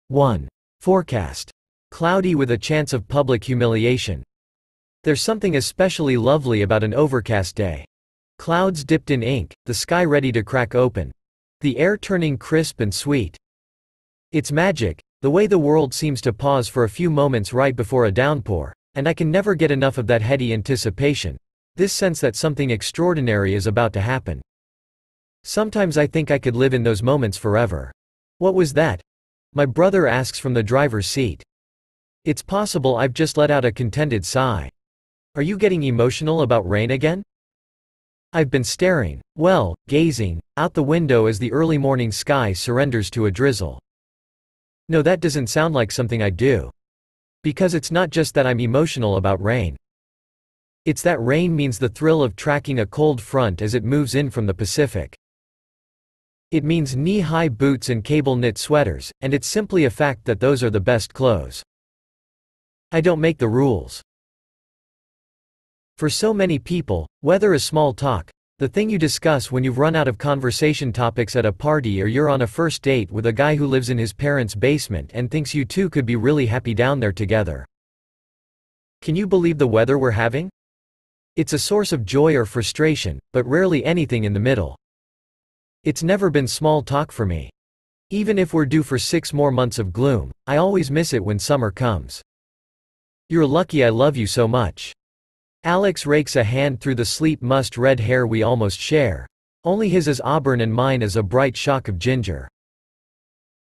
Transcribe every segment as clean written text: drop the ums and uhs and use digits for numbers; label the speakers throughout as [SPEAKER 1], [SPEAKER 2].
[SPEAKER 1] 1. Forecast. Cloudy with a chance of public humiliation. There's something especially lovely about an overcast day. Clouds dipped in ink, the sky ready to crack open. The air turning crisp and sweet. It's magic, the way the world seems to pause for a few moments right before a downpour, and I can never get enough of that heady anticipation, this sense that something extraordinary is about to happen. Sometimes I think I could live in those moments forever. What was that? My brother asks from the driver's seat. It's possible I've just let out a contented sigh. Are you getting emotional about rain again? I've been gazing, out the window as the early morning sky surrenders to a drizzle. No, that doesn't sound like something I do. Because it's not just that I'm emotional about rain. It's that rain means the thrill of tracking a cold front as it moves in from the Pacific. It means knee-high boots and cable-knit sweaters, and it's simply a fact that those are the best clothes. I don't make the rules. For so many people, weather is small talk, the thing you discuss when you've run out of conversation topics at a party or you're on a first date with a guy who lives in his parents' basement and thinks you two could be really happy down there together. Can you believe the weather we're having? It's a source of joy or frustration, but rarely anything in the middle. It's never been small talk for me. Even if we're due for 6 more months of gloom, I always miss it when summer comes. You're lucky I love you so much. Alex rakes a hand through the sleek mussed red hair we almost share. Only his is auburn and mine is a bright shock of ginger.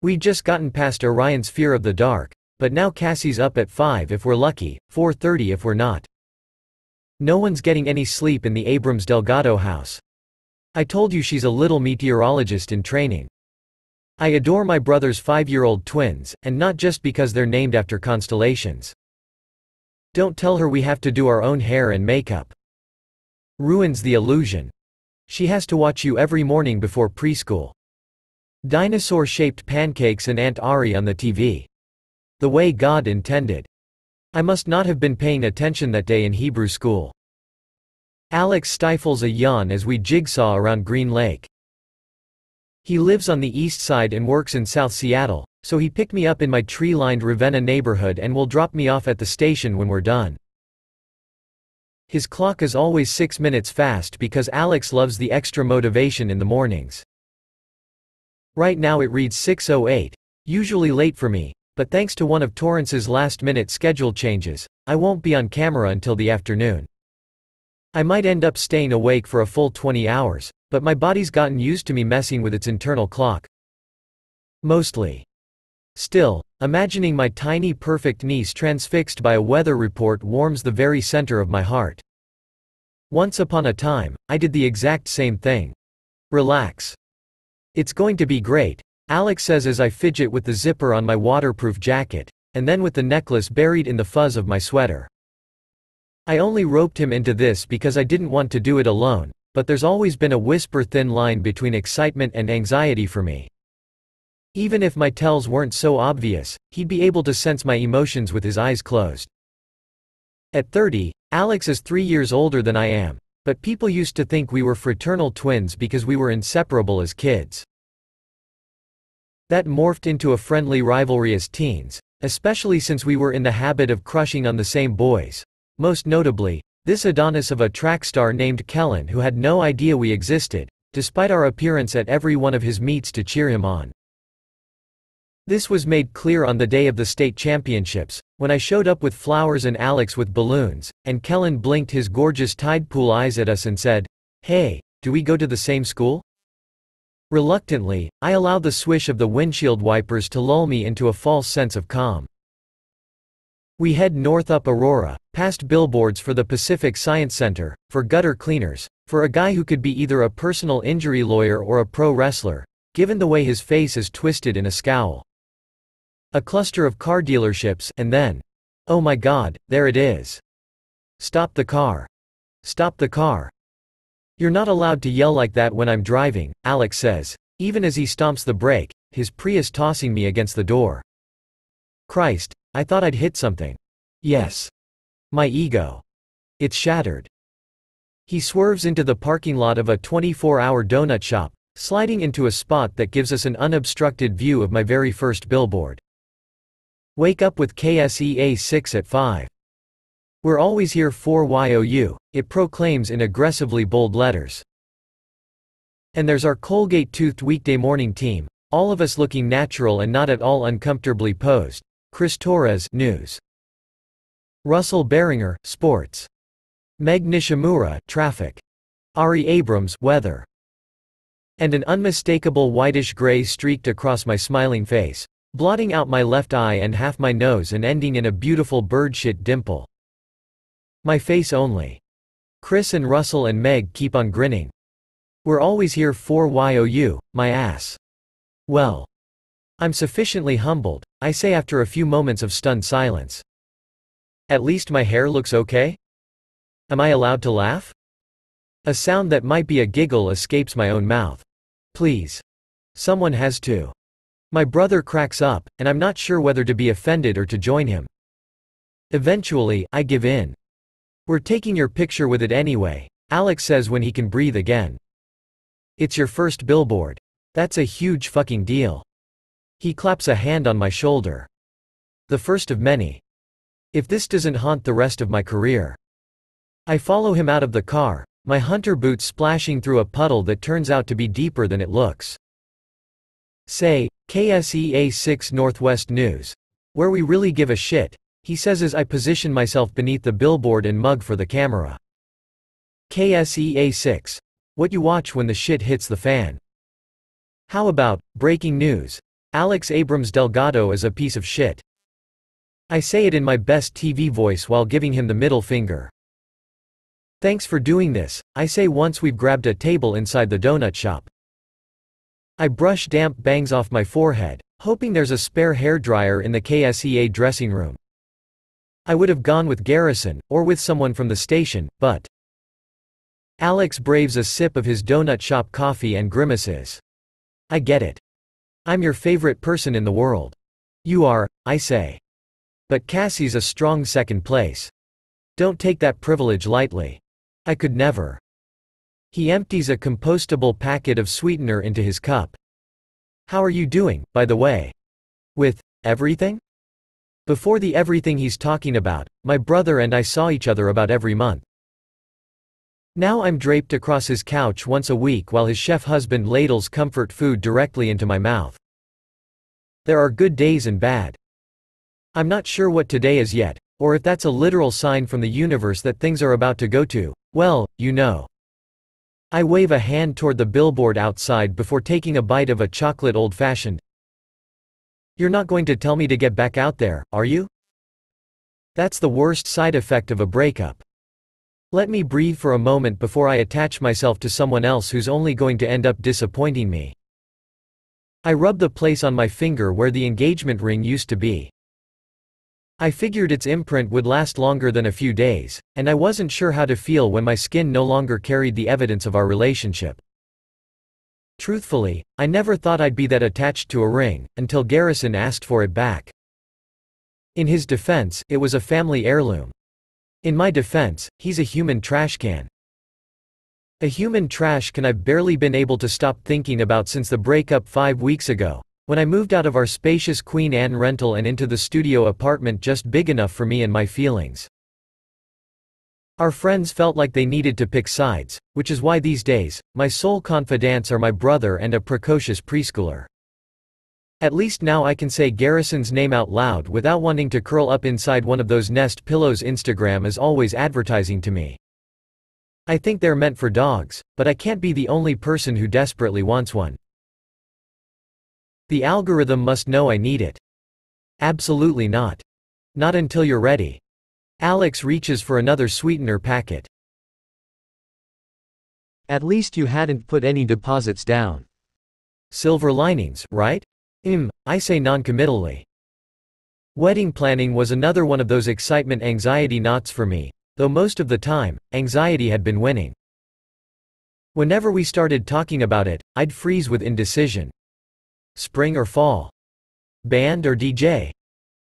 [SPEAKER 1] We'd just gotten past Orion's fear of the dark, but now Cassie's up at 5 if we're lucky, 4:30 if we're not. No one's getting any sleep in the Abrams Delgado house. I told you she's a little meteorologist in training. I adore my brother's 5-year-old twins, and not just because they're named after constellations. Don't tell her we have to do our own hair and makeup. Ruins the illusion. She has to watch you every morning before preschool. Dinosaur-shaped pancakes and Aunt Ari on the TV. The way God intended. I must not have been paying attention that day in Hebrew school. Alex stifles a yawn as we jigsaw around Green Lake. He lives on the east side and works in South Seattle, so he picked me up in my tree-lined Ravenna neighborhood and will drop me off at the station when we're done. His clock is always 6 minutes fast because Alex loves the extra motivation in the mornings. Right now it reads 6:08, usually late for me, but thanks to one of Torrance's last-minute schedule changes, I won't be on camera until the afternoon. I might end up staying awake for a full 20 hours, but my body's gotten used to me messing with its internal clock. Mostly. Still, imagining my tiny perfect niece transfixed by a weather report warms the very center of my heart. Once upon a time, I did the exact same thing. Relax. It's going to be great, Alex says as I fidget with the zipper on my waterproof jacket, and then with the necklace buried in the fuzz of my sweater. I only roped him into this because I didn't want to do it alone, but there's always been a whisper-thin line between excitement and anxiety for me. Even if my tells weren't so obvious, he'd be able to sense my emotions with his eyes closed. At 30, Alex is 3 years older than I am, but people used to think we were fraternal twins because we were inseparable as kids. That morphed into a friendly rivalry as teens, especially since we were in the habit of crushing on the same boys. Most notably, this Adonis of a track star named Kellen who had no idea we existed, despite our appearance at every one of his meets to cheer him on. This was made clear on the day of the state championships, when I showed up with flowers and Alex with balloons, and Kellen blinked his gorgeous tide pool eyes at us and said, "Hey, do we go to the same school?" Reluctantly, I allowed the swish of the windshield wipers to lull me into a false sense of calm. We head north up Aurora, past billboards for the Pacific Science Center, for gutter cleaners, for a guy who could be either a personal injury lawyer or a pro wrestler, given the way his face is twisted in a scowl. A cluster of car dealerships, and then, oh my God, there it is. Stop the car. Stop the car. You're not allowed to yell like that when I'm driving, Alex says, even as he stomps the brake, his Prius tossing me against the door. Christ, I thought I'd hit something. Yes. My ego. It's shattered. He swerves into the parking lot of a 24-hour donut shop, sliding into a spot that gives us an unobstructed view of my very first billboard. Wake up with KSEA 6 at 5. We're always here for YOU, it proclaims in aggressively bold letters. And there's our Colgate-toothed weekday morning team, all of us looking natural and not at all uncomfortably posed. Chris Torres, News. Russell Beringer, Sports. Meg Nishimura, Traffic. Ari Abrams, Weather. And an unmistakable whitish-gray streaked across my smiling face, blotting out my left eye and half my nose and ending in a beautiful birdshit dimple. My face only. Chris and Russell and Meg keep on grinning. We're always here for YOU, my ass. Well. I'm sufficiently humbled, I say after a few moments of stunned silence. At least my hair looks okay? Am I allowed to laugh? A sound that might be a giggle escapes my own mouth. Please. Someone has to. My brother cracks up, and I'm not sure whether to be offended or to join him. Eventually, I give in. We're taking your picture with it anyway, Alex says when he can breathe again. It's your first billboard. That's a huge fucking deal. He claps a hand on my shoulder. The first of many. If this doesn't haunt the rest of my career. I follow him out of the car, my hunter boots splashing through a puddle that turns out to be deeper than it looks. Say, KSEA 6 Northwest News. Where we really give a shit, he says as I position myself beneath the billboard and mug for the camera. KSEA 6. What you watch when the shit hits the fan. How about, breaking news? Alex Abrams Delgado is a piece of shit. I say it in my best TV voice while giving him the middle finger. Thanks for doing this, I say once we've grabbed a table inside the donut shop. I brush damp bangs off my forehead, hoping there's a spare hairdryer in the KSEA dressing room. I would have gone with Garrison, or with someone from the station, but Alex braves a sip of his donut shop coffee and grimaces. I get it. I'm your favorite person in the world. You are, I say. But Cassie's a strong second place. Don't take that privilege lightly. I could never. He empties a compostable packet of sweetener into his cup. How are you doing, by the way? With everything? Before the everything he's talking about, my brother and I saw each other about every month. Now I'm draped across his couch once a week while his chef husband ladles comfort food directly into my mouth. There are good days and bad. I'm not sure what today is yet, or if that's a literal sign from the universe that things are about to go to, well, you know. I wave a hand toward the billboard outside before taking a bite of a chocolate old-fashioned. You're not going to tell me to get back out there, are you? That's the worst side effect of a breakup. Let me breathe for a moment before I attach myself to someone else who's only going to end up disappointing me. I rub the place on my finger where the engagement ring used to be. I figured its imprint would last longer than a few days, and I wasn't sure how to feel when my skin no longer carried the evidence of our relationship. Truthfully, I never thought I'd be that attached to a ring, until Garrison asked for it back. In his defense, it was a family heirloom. In my defense, he's a human trash can. A human trash can I've barely been able to stop thinking about since the breakup 5 weeks ago, when I moved out of our spacious Queen Anne rental and into the studio apartment just big enough for me and my feelings. Our friends felt like they needed to pick sides, which is why these days, my sole confidants are my brother and a precocious preschooler. At least now I can say Garrison's name out loud without wanting to curl up inside one of those Nest pillows. Instagram is always advertising to me. I think they're meant for dogs, but I can't be the only person who desperately wants one. The algorithm must know I need it. Absolutely not. Not until you're ready. Alex reaches for another sweetener packet. At least you hadn't put any deposits down. Silver linings, right? I say non-committally. Wedding planning was another one of those excitement-anxiety knots for me, though most of the time, anxiety had been winning. Whenever we started talking about it, I'd freeze with indecision. Spring or fall? Band or DJ?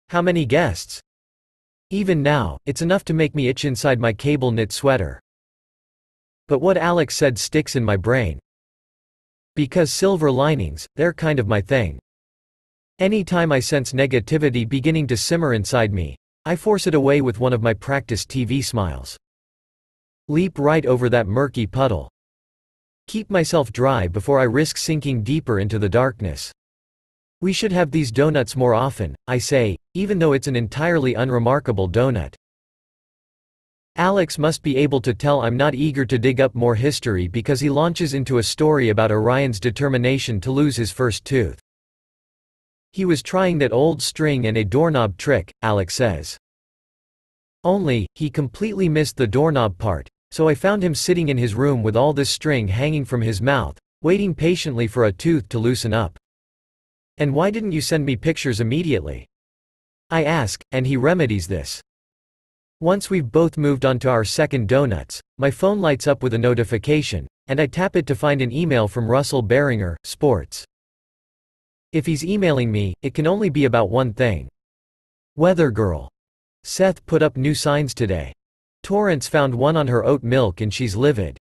[SPEAKER 1] How many guests? Even now, it's enough to make me itch inside my cable knit sweater. But what Alex said sticks in my brain. Because silver linings, they're kind of my thing. Any time I sense negativity beginning to simmer inside me, I force it away with one of my practiced TV smiles. Leap right over that murky puddle. Keep myself dry before I risk sinking deeper into the darkness. We should have these donuts more often, I say, even though it's an entirely unremarkable donut. Alex must be able to tell I'm not eager to dig up more history because he launches into a story about Orion's determination to lose his first tooth. He was trying that old string and a doorknob trick, Alex says. Only, he completely missed the doorknob part, so I found him sitting in his room with all this string hanging from his mouth, waiting patiently for a tooth to loosen up. And why didn't you send me pictures immediately? I ask, and he remedies this. Once we've both moved on to our second donuts, my phone lights up with a notification, and I tap it to find an email from Russell Beringer, Sports. If he's emailing me, it can only be about one thing. Weather girl. Seth put up new signs today. Torrance found one on her oat milk and she's livid.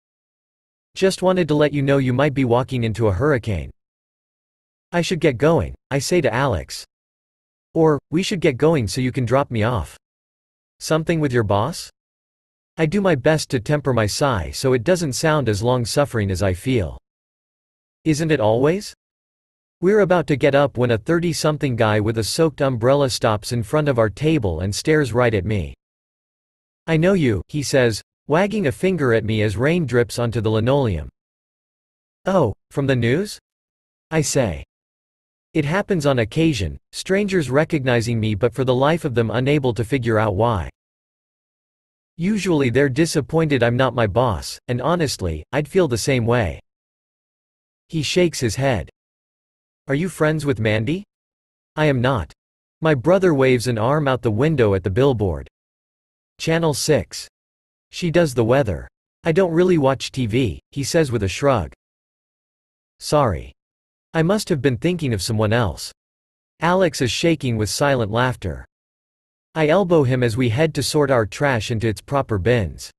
[SPEAKER 1] Just wanted to let you know you might be walking into a hurricane. I should get going, I say to Alex. Or, we should get going so you can drop me off. Something with your boss? I do my best to temper my sigh so it doesn't sound as long-suffering as I feel. Isn't it always? We're about to get up when a 30-something guy with a soaked umbrella stops in front of our table and stares right at me. I know you, he says, wagging a finger at me as rain drips onto the linoleum. Oh, from the news? I say. It happens on occasion, strangers recognizing me but for the life of them unable to figure out why. Usually they're disappointed I'm not my boss, and honestly, I'd feel the same way. He shakes his head. Are you friends with Mandy? I am not. My brother waves an arm out the window at the billboard. Channel 6. She does the weather. I don't really watch TV, he says with a shrug. Sorry. I must have been thinking of someone else. Alex is shaking with silent laughter. I elbow him as we head to sort our trash into its proper bins.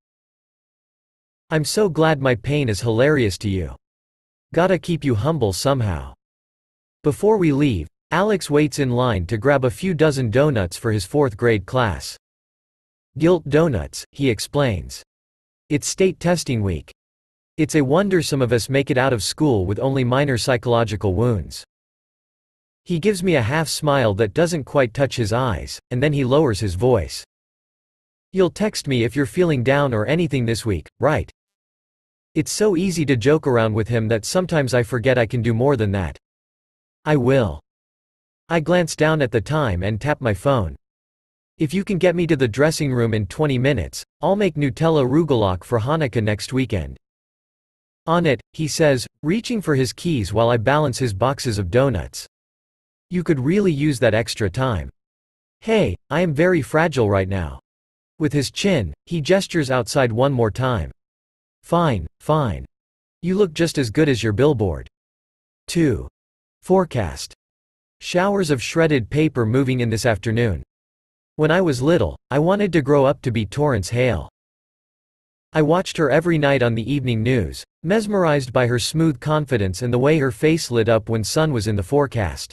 [SPEAKER 1] I'm so glad my pain is hilarious to you. Gotta keep you humble somehow. Before we leave, Alex waits in line to grab a few dozen donuts for his 4th grade class. Guilt donuts, he explains. It's state testing week. It's a wonder some of us make it out of school with only minor psychological wounds. He gives me a half smile that doesn't quite touch his eyes, and then he lowers his voice. You'll text me if you're feeling down or anything this week, right? It's so easy to joke around with him that sometimes I forget I can do more than that. I will. I glance down at the time and tap my phone. If you can get me to the dressing room in 20 minutes, I'll make Nutella Rugelach for Hanukkah next weekend. On it, he says, reaching for his keys while I balance his boxes of donuts. You could really use that extra time. Hey, I am very fragile right now. With his chin, he gestures outside one more time. Fine, fine. You look just as good as your billboard. 2. Forecast. Showers of shredded paper moving in this afternoon. When I was little, I wanted to grow up to be Torrance Hale. I watched her every night on the evening news, mesmerized by her smooth confidence and the way her face lit up when sun was in the forecast.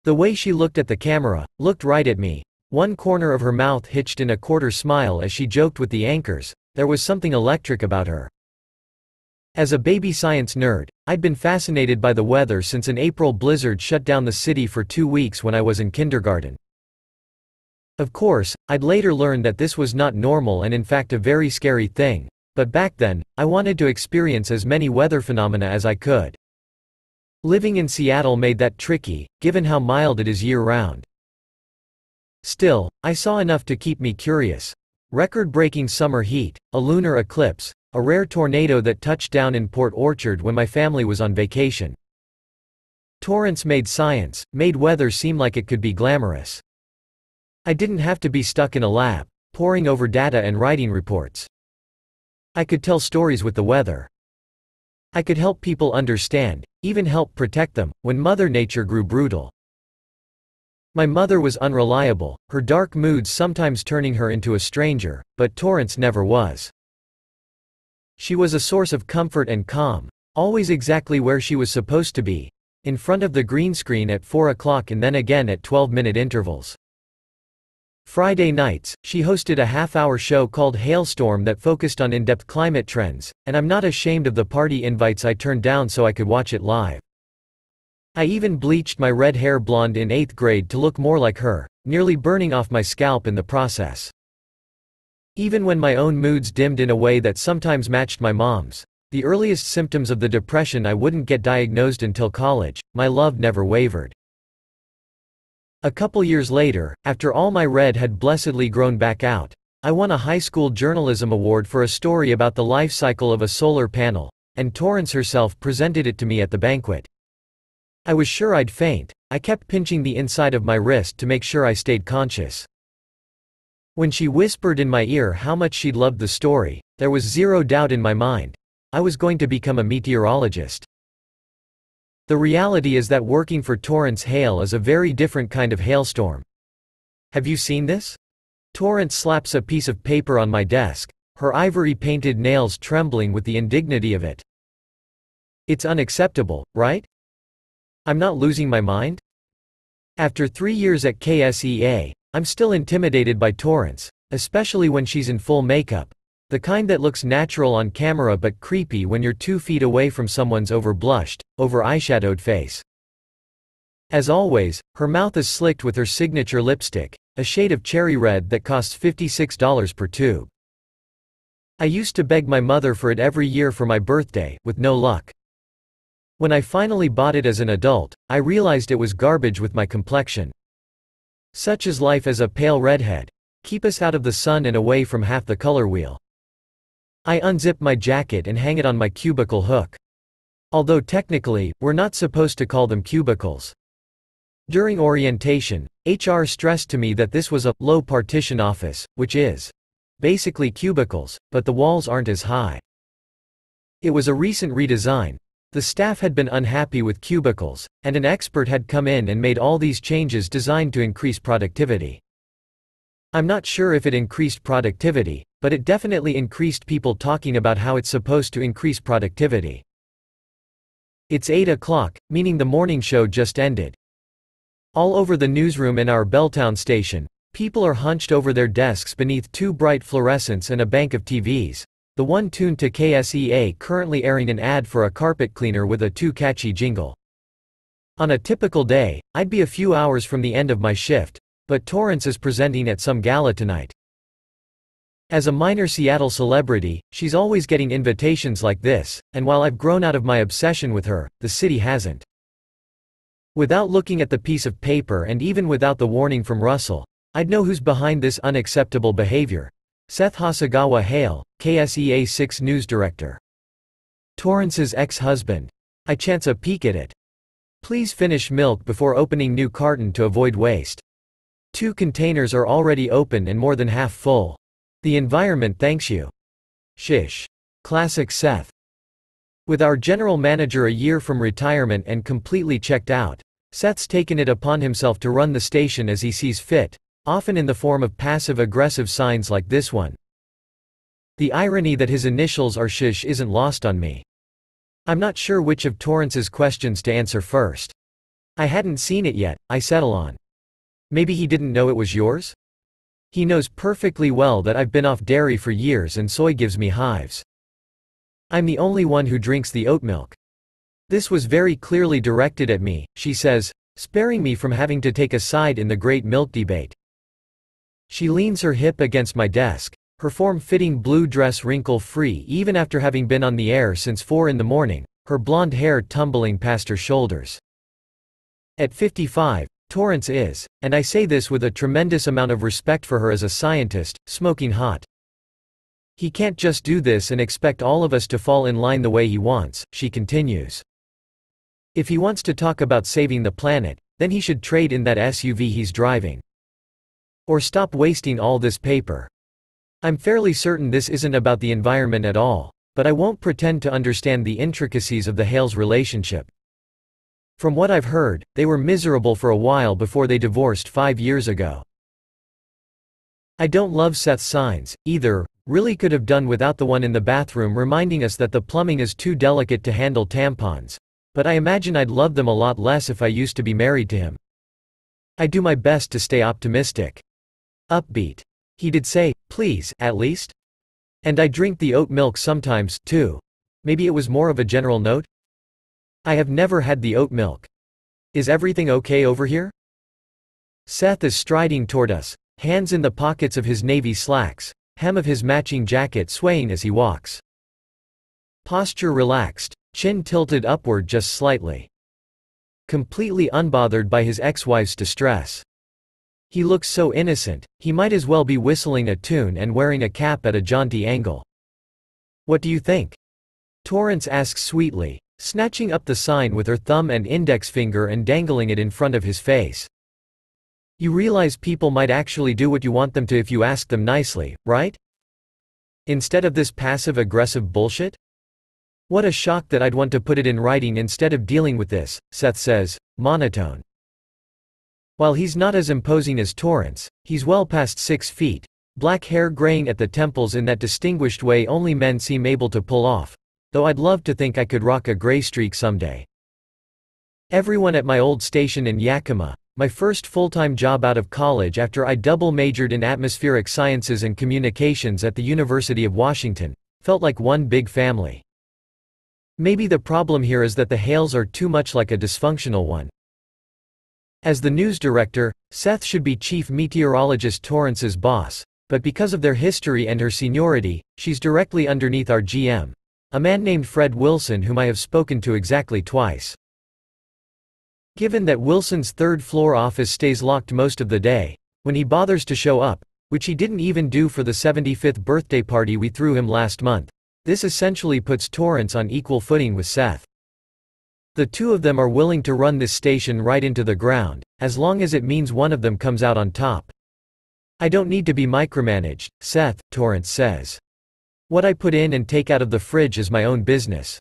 [SPEAKER 1] The way she looked at the camera, looked right at me, one corner of her mouth hitched in a quarter smile as she joked with the anchors, there was something electric about her. As a baby science nerd, I'd been fascinated by the weather since an April blizzard shut down the city for 2 weeks when I was in kindergarten. Of course, I'd later learn that this was not normal and in fact a very scary thing, but back then, I wanted to experience as many weather phenomena as I could. Living in Seattle made that tricky, given how mild it is year-round. Still, I saw enough to keep me curious. Record-breaking summer heat, a lunar eclipse, a rare tornado that touched down in Port Orchard when my family was on vacation. Torrance made science, made weather seem like it could be glamorous. I didn't have to be stuck in a lab, poring over data and writing reports. I could tell stories with the weather. I could help people understand, even help protect them, when Mother Nature grew brutal. My mother was unreliable, her dark moods sometimes turning her into a stranger, but Torrance never was. She was a source of comfort and calm, always exactly where she was supposed to be, in front of the green screen at 4 o'clock and then again at 12-minute intervals. Friday nights, she hosted a half-hour show called Hailstorm that focused on in-depth climate trends, and I'm not ashamed of the party invites I turned down so I could watch it live. I even bleached my red hair blonde in 8th grade to look more like her, nearly burning off my scalp in the process. Even when my own moods dimmed in a way that sometimes matched my mom's, the earliest symptoms of the depression I wouldn't get diagnosed until college, my love never wavered. A couple years later, after all my red had blessedly grown back out, I won a high school journalism award for a story about the life cycle of a solar panel, and Torrance herself presented it to me at the banquet. I was sure I'd faint. I kept pinching the inside of my wrist to make sure I stayed conscious. When she whispered in my ear how much she'd loved the story, there was zero doubt in my mind. I was going to become a meteorologist. The reality is that working for Torrance Hail is a very different kind of hailstorm. Have you seen this? Torrance slaps a piece of paper on my desk, her ivory-painted nails trembling with the indignity of it. It's unacceptable, right? I'm not losing my mind? After 3 years at KSEA, I'm still intimidated by Torrance, especially when she's in full makeup. The kind that looks natural on camera but creepy when you're 2 feet away from someone's over-blushed, over-eyeshadowed face. As always, her mouth is slicked with her signature lipstick, a shade of cherry red that costs $56 per tube. I used to beg my mother for it every year for my birthday, with no luck. When I finally bought it as an adult, I realized it was garbage with my complexion. Such is life as a pale redhead. Keep us out of the sun and away from half the color wheel. I unzip my jacket and hang it on my cubicle hook. Although technically, we're not supposed to call them cubicles. During orientation, HR stressed to me that this was a low partition office, which is basically cubicles, but the walls aren't as high. It was a recent redesign. The staff had been unhappy with cubicles, and an expert had come in and made all these changes designed to increase productivity. I'm not sure if it increased productivity, but it definitely increased people talking about how it's supposed to increase productivity. It's 8 o'clock, meaning the morning show just ended. All over the newsroom in our Belltown station, people are hunched over their desks beneath 2 bright fluorescents and a bank of TVs, the one tuned to KSEA currently airing an ad for a carpet cleaner with a too catchy jingle. On a typical day, I'd be a few hours from the end of my shift, but Torrance is presenting at some gala tonight. As a minor Seattle celebrity, she's always getting invitations like this, and while I've grown out of my obsession with her, the city hasn't. Without looking at the piece of paper and even without the warning from Russell, I'd know who's behind this unacceptable behavior. Seth Hasegawa Hale, KSEA 6 news director. Torrance's ex-husband. I chance a peek at it. Please finish milk before opening new carton to avoid waste. 2 containers are already open and more than half full. The environment thanks you. Shish. Classic Seth. With our general manager a year from retirement and completely checked out, Seth's taken it upon himself to run the station as he sees fit, often in the form of passive-aggressive signs like this one. The irony that his initials are Shish isn't lost on me. I'm not sure which of Torrance's questions to answer first. I hadn't seen it yet, I settle on. Maybe he didn't know it was yours? He knows perfectly well that I've been off dairy for years and soy gives me hives. I'm the only one who drinks the oat milk. This was very clearly directed at me, she says, sparing me from having to take a side in the great milk debate. She leans her hip against my desk, her form-fitting blue dress wrinkle-free even after having been on the air since 4 in the morning, her blonde hair tumbling past her shoulders. At 55, Torrance is, and I say this with a tremendous amount of respect for her as a scientist, smoking hot. He can't just do this and expect all of us to fall in line the way he wants, she continues. If he wants to talk about saving the planet, then he should trade in that SUV he's driving. Or stop wasting all this paper. I'm fairly certain this isn't about the environment at all, but I won't pretend to understand the intricacies of the Hales relationship. From what I've heard, they were miserable for a while before they divorced 5 years ago. I don't love Seth's signs, either. Really could have done without the one in the bathroom reminding us that the plumbing is too delicate to handle tampons. But I imagine I'd love them a lot less if I used to be married to him. I do my best to stay optimistic. Upbeat. He did say, please, at least? And I drink the oat milk sometimes, too. Maybe it was more of a general note? I have never had the oat milk. Is everything okay over here? Seth is striding toward us, hands in the pockets of his navy slacks, hem of his matching jacket swaying as he walks. Posture relaxed, chin tilted upward just slightly. Completely unbothered by his ex-wife's distress. He looks so innocent, he might as well be whistling a tune and wearing a cap at a jaunty angle. What do you think? Torrance asks sweetly, snatching up the sign with her thumb and index finger and dangling it in front of his face. You realize people might actually do what you want them to if you ask them nicely, right? Instead of this passive-aggressive bullshit? What a shock that I'd want to put it in writing instead of dealing with this, Seth says, monotone. While he's not as imposing as Torrance, he's well past 6 feet, black hair graying at the temples in that distinguished way only men seem able to pull off, though I'd love to think I could rock a gray streak someday. Everyone at my old station in Yakima, my first full-time job out of college after I double majored in atmospheric sciences and communications at the University of Washington, felt like one big family. Maybe the problem here is that the Hales are too much like a dysfunctional one. As the news director, Seth should be chief meteorologist Torrance's boss, but because of their history and her seniority, she's directly underneath our GM, a man named Fred Wilson whom I have spoken to exactly twice. Given that Wilson's third-floor office stays locked most of the day, when he bothers to show up, which he didn't even do for the 75th birthday party we threw him last month, this essentially puts Torrance on equal footing with Seth. The two of them are willing to run this station right into the ground, as long as it means one of them comes out on top. I don't need to be micromanaged, Seth, Torrance says. What I put in and take out of the fridge is my own business.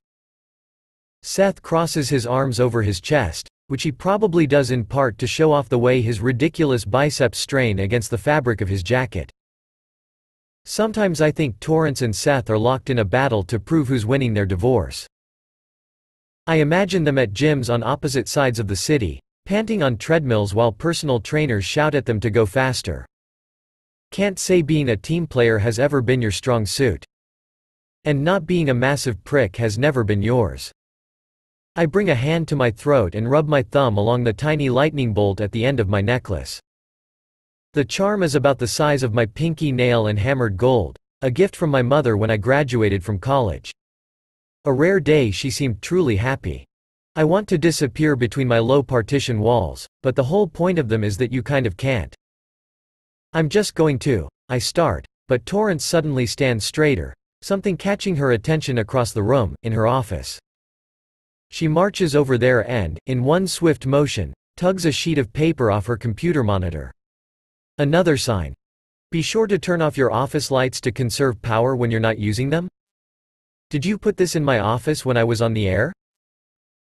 [SPEAKER 1] Seth crosses his arms over his chest, which he probably does in part to show off the way his ridiculous biceps strain against the fabric of his jacket. Sometimes I think Torrance and Seth are locked in a battle to prove who's winning their divorce. I imagine them at gyms on opposite sides of the city, panting on treadmills while personal trainers shout at them to go faster. Can't say being a team player has ever been your strong suit. And not being a massive prick has never been yours. I bring a hand to my throat and rub my thumb along the tiny lightning bolt at the end of my necklace. The charm is about the size of my pinky nail and hammered gold, a gift from my mother when I graduated from college. A rare day she seemed truly happy. I want to disappear between my low partition walls, but the whole point of them is that you kind of can't. I'm just going to, I start, but Torrance suddenly stands straighter, something catching her attention across the room, in her office. She marches over there and, in one swift motion, tugs a sheet of paper off her computer monitor. Another sign. Be sure to turn off your office lights to conserve power when you're not using them? Did you put this in my office when I was on the air?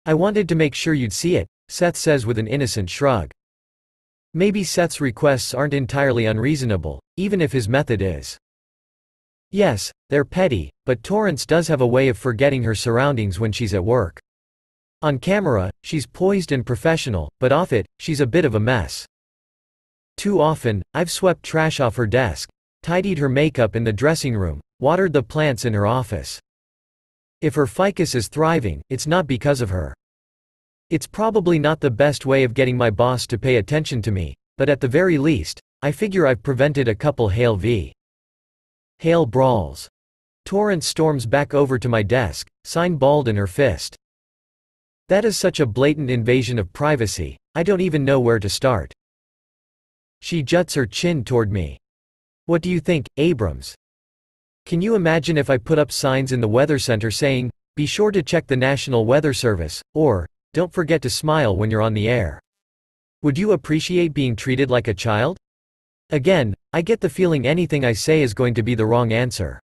[SPEAKER 1] I wanted to make sure you'd see it, Seth says with an innocent shrug. Maybe Seth's requests aren't entirely unreasonable, even if his method is. Yes, they're petty, but Torrance does have a way of forgetting her surroundings when she's at work. On camera, she's poised and professional, but off it, she's a bit of a mess. Too often, I've swept trash off her desk, tidied her makeup in the dressing room, watered the plants in her office. If her ficus is thriving, it's not because of her. It's probably not the best way of getting my boss to pay attention to me, but at the very least, I figure I've prevented a couple Hale v. Hale brawls. Torrance storms back over to my desk, sign balled in her fist. That is such a blatant invasion of privacy, I don't even know where to start. She juts her chin toward me. What do you think, Abrams? Can you imagine if I put up signs in the weather center saying, be sure to check the National Weather Service, or, don't forget to smile when you're on the air? Would you appreciate being treated like a child? Again, I get the feeling anything I say is going to be the wrong answer.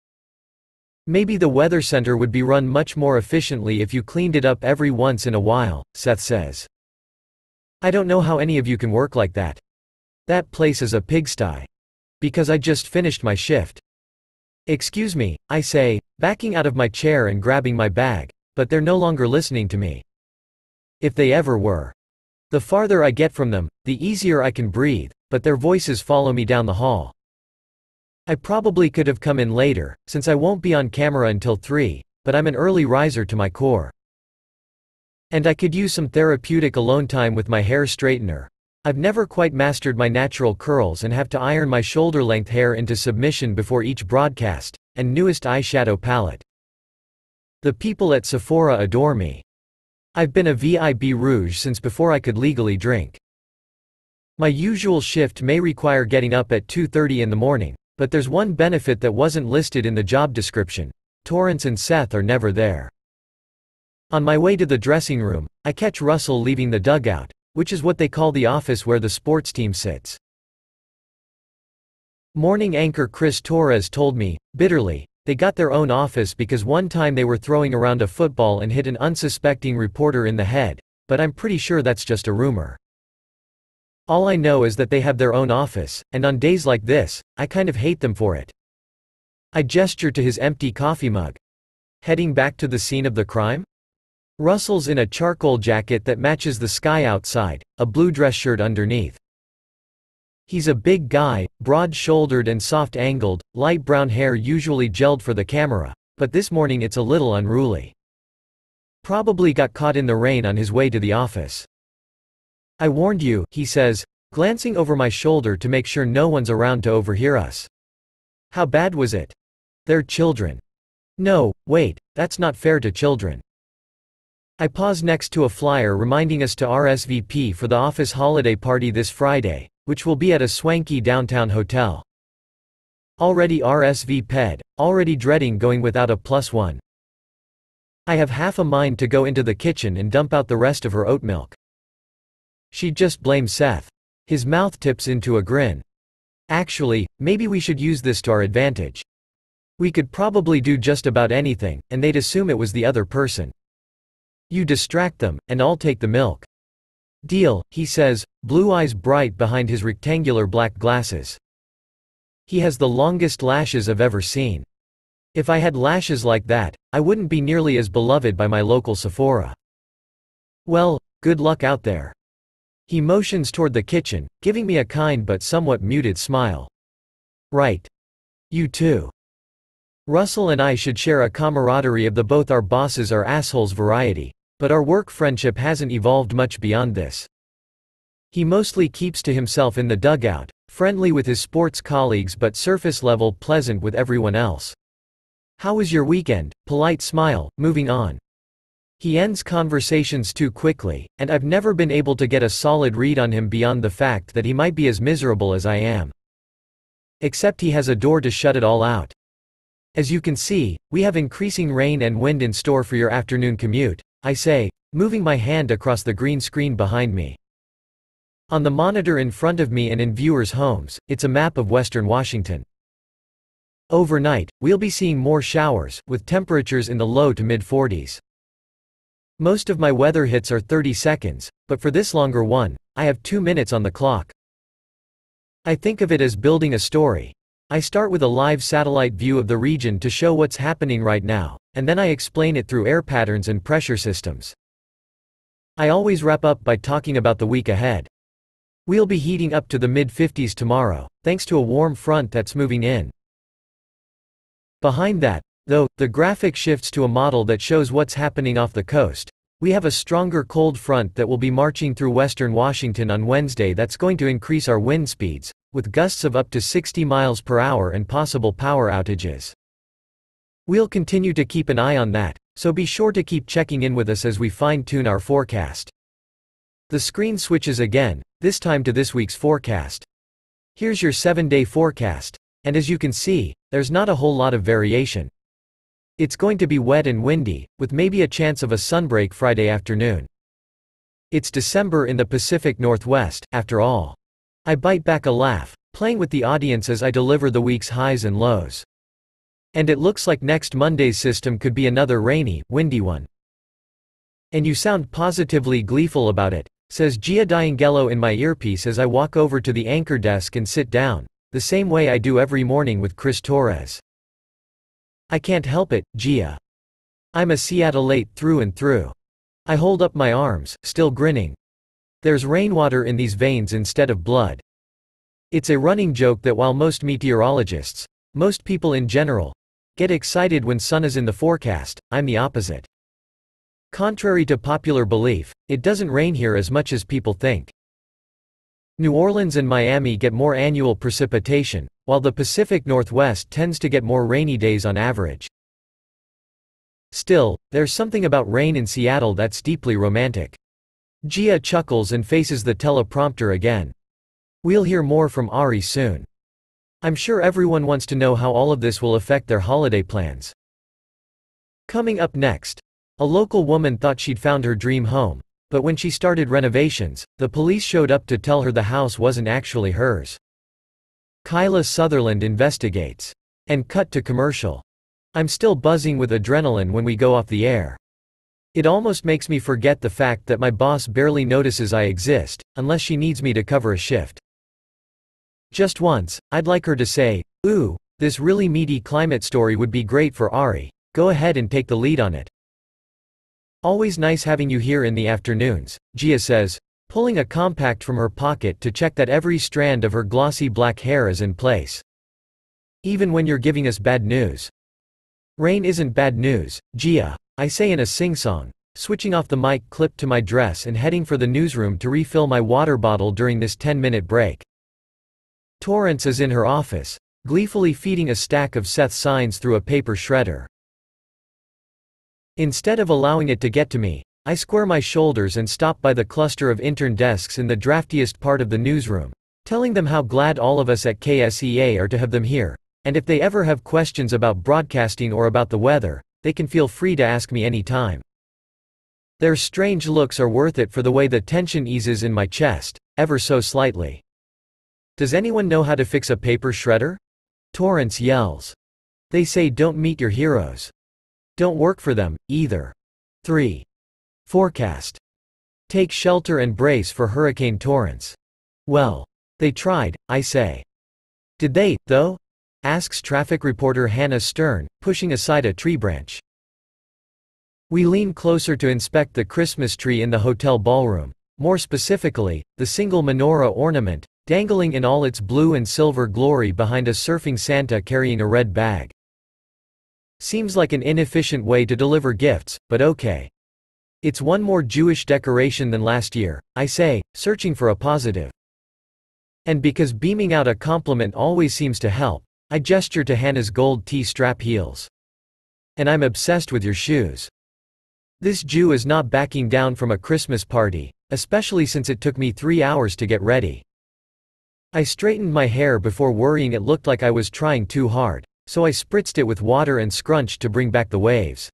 [SPEAKER 1] Maybe the weather center would be run much more efficiently if you cleaned it up every once in a while, Seth says. I don't know how any of you can work like that. That place is a pigsty. Because I just finished my shift. Excuse me, I say, backing out of my chair and grabbing my bag, but they're no longer listening to me. If they ever were. The farther I get from them, the easier I can breathe, but their voices follow me down the hall. I probably could have come in later, since I won't be on camera until 3, but I'm an early riser to my core. And I could use some therapeutic alone time with my hair straightener. I've never quite mastered my natural curls and have to iron my shoulder-length hair into submission before each broadcast, and newest eyeshadow palette. The people at Sephora adore me. I've been a VIB Rouge since before I could legally drink. My usual shift may require getting up at 2:30 in the morning, but there's one benefit that wasn't listed in the job description: Torrance and Seth are never there. On my way to the dressing room, I catch Russell leaving the dugout, which is what they call the office where the sports team sits. Morning anchor Chris Torres told me, bitterly, they got their own office because one time they were throwing around a football and hit an unsuspecting reporter in the head, but I'm pretty sure that's just a rumor. All I know is that they have their own office, and on days like this, I kind of hate them for it. I gesture to his empty coffee mug. Heading back to the scene of the crime? Russell's in a charcoal jacket that matches the sky outside, a blue dress shirt underneath. He's a big guy, broad-shouldered and soft-angled, light brown hair usually gelled for the camera, but this morning it's a little unruly. Probably got caught in the rain on his way to the office. I warned you, he says, glancing over my shoulder to make sure no one's around to overhear us. How bad was it? They're children. No, wait, that's not fair to children. I pause next to a flyer reminding us to RSVP for the office holiday party this Friday, which will be at a swanky downtown hotel. Already RSVP'd, already dreading going without a +1. I have half a mind to go into the kitchen and dump out the rest of her oat milk. She'd just blame Seth. His mouth tips into a grin. Actually, maybe we should use this to our advantage. We could probably do just about anything, and they'd assume it was the other person. You distract them, and I'll take the milk. Deal, he says, blue eyes bright behind his rectangular black glasses. He has the longest lashes I've ever seen. If I had lashes like that, I wouldn't be nearly as beloved by my local Sephora. Well, good luck out there. He motions toward the kitchen, giving me a kind but somewhat muted smile. Right. You too. Russell and I should share a camaraderie of the both our bosses are assholes variety, but our work friendship hasn't evolved much beyond this. He mostly keeps to himself in the dugout, friendly with his sports colleagues but surface level pleasant with everyone else. How was your weekend? Polite smile, moving on. He ends conversations too quickly, and I've never been able to get a solid read on him beyond the fact that he might be as miserable as I am. Except he has a door to shut it all out. As you can see, we have increasing rain and wind in store for your afternoon commute, I say, moving my hand across the green screen behind me. On the monitor in front of me and in viewers' homes, it's a map of western Washington. Overnight, we'll be seeing more showers, with temperatures in the low to mid-40s. Most of my weather hits are 30 seconds, but for this longer one, I have 2 minutes on the clock. I think of it as building a story. I start with a live satellite view of the region to show what's happening right now, and then I explain it through air patterns and pressure systems. I always wrap up by talking about the week ahead. We'll be heating up to the mid-50s tomorrow, thanks to a warm front that's moving in. Behind that, though, the graphic shifts to a model that shows what's happening off the coast. We have a stronger cold front that will be marching through western Washington on Wednesday that's going to increase our wind speeds, with gusts of up to 60 miles per hour and possible power outages. We'll continue to keep an eye on that, so be sure to keep checking in with us as we fine-tune our forecast. The screen switches again, this time to this week's forecast. Here's your 7-day forecast, and as you can see, there's not a whole lot of variation. It's going to be wet and windy, with maybe a chance of a sunbreak Friday afternoon. It's December in the Pacific Northwest, after all. I bite back a laugh, playing with the audience as I deliver the week's highs and lows. And it looks like next Monday's system could be another rainy, windy one. And you sound positively gleeful about it, says Gia D'Angelo in my earpiece as I walk over to the anchor desk and sit down, the same way I do every morning with Chris Torres. I can't help it, Gia. I'm a Seattleite through and through. I hold up my arms, still grinning. There's rainwater in these veins instead of blood. It's a running joke that while most meteorologists, most people in general, get excited when sun is in the forecast, I'm the opposite. Contrary to popular belief, it doesn't rain here as much as people think. New Orleans and Miami get more annual precipitation, while the Pacific Northwest tends to get more rainy days on average. Still, there's something about rain in Seattle that's deeply romantic. Gia chuckles and faces the teleprompter again. We'll hear more from Ari soon. I'm sure everyone wants to know how all of this will affect their holiday plans. Coming up next, a local woman thought she'd found her dream home. But when she started renovations, the police showed up to tell her the house wasn't actually hers. Kyla Sutherland investigates. And cut to commercial. I'm still buzzing with adrenaline when we go off the air. It almost makes me forget the fact that my boss barely notices I exist, unless she needs me to cover a shift. Just once, I'd like her to say, "Ooh, this really meaty climate story would be great for Ari. Go ahead and take the lead on it." "Always nice having you here in the afternoons," Gia says, pulling a compact from her pocket to check that every strand of her glossy black hair is in place. "Even when you're giving us bad news." "Rain isn't bad news, Gia," I say in a sing-song, switching off the mic clipped to my dress and heading for the newsroom to refill my water bottle during this 10-minute break. Torrance is in her office, gleefully feeding a stack of Seth signs through a paper shredder. Instead of allowing it to get to me, I square my shoulders and stop by the cluster of intern desks in the draftiest part of the newsroom, telling them how glad all of us at KSEA are to have them here, and if they ever have questions about broadcasting or about the weather, they can feel free to ask me any time. Their strange looks are worth it for the way the tension eases in my chest, ever so slightly. "Does anyone know how to fix a paper shredder?" Torrance yells. "They say don't meet your heroes. Don't work for them, either." 3. Forecast. Take shelter and brace for Hurricane Torrance. "Well, they tried," I say. "Did they, though?" asks traffic reporter Hannah Stern, pushing aside a tree branch. We lean closer to inspect the Christmas tree in the hotel ballroom, more specifically, the single menorah ornament, dangling in all its blue and silver glory behind a surfing Santa carrying a red bag. Seems like an inefficient way to deliver gifts, but okay. It's one more Jewish decoration than last year, I say, searching for a positive. And because beaming out a compliment always seems to help, I gesture to Hannah's gold T-strap heels. "And I'm obsessed with your shoes." This Jew is not backing down from a Christmas party, especially since it took me 3 hours to get ready. I straightened my hair before worrying it looked like I was trying too hard, so I spritzed it with water and scrunched to bring back the waves.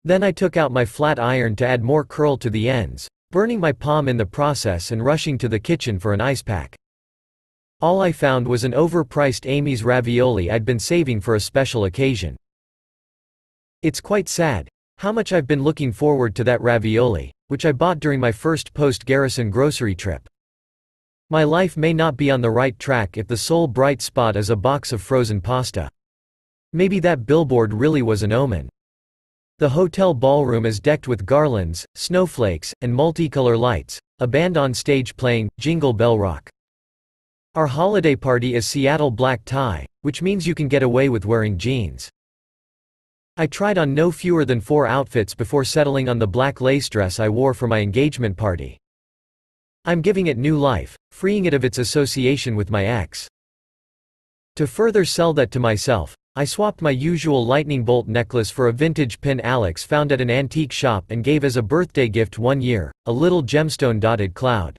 [SPEAKER 1] Then I took out my flat iron to add more curl to the ends, burning my palm in the process and rushing to the kitchen for an ice pack. All I found was an overpriced Amy's ravioli I'd been saving for a special occasion. It's quite sad how much I've been looking forward to that ravioli, which I bought during my first post-Garrison grocery trip. My life may not be on the right track if the sole bright spot is a box of frozen pasta. Maybe that billboard really was an omen. The hotel ballroom is decked with garlands, snowflakes, and multicolor lights, a band on stage playing Jingle Bell Rock. Our holiday party is Seattle black tie, which means you can get away with wearing jeans. I tried on no fewer than 4 outfits before settling on the black lace dress I wore for my engagement party. I'm giving it new life, freeing it of its association with my ex. To further sell that to myself, I swapped my usual lightning bolt necklace for a vintage pin Alex found at an antique shop and gave as a birthday gift one year, a little gemstone-dotted cloud.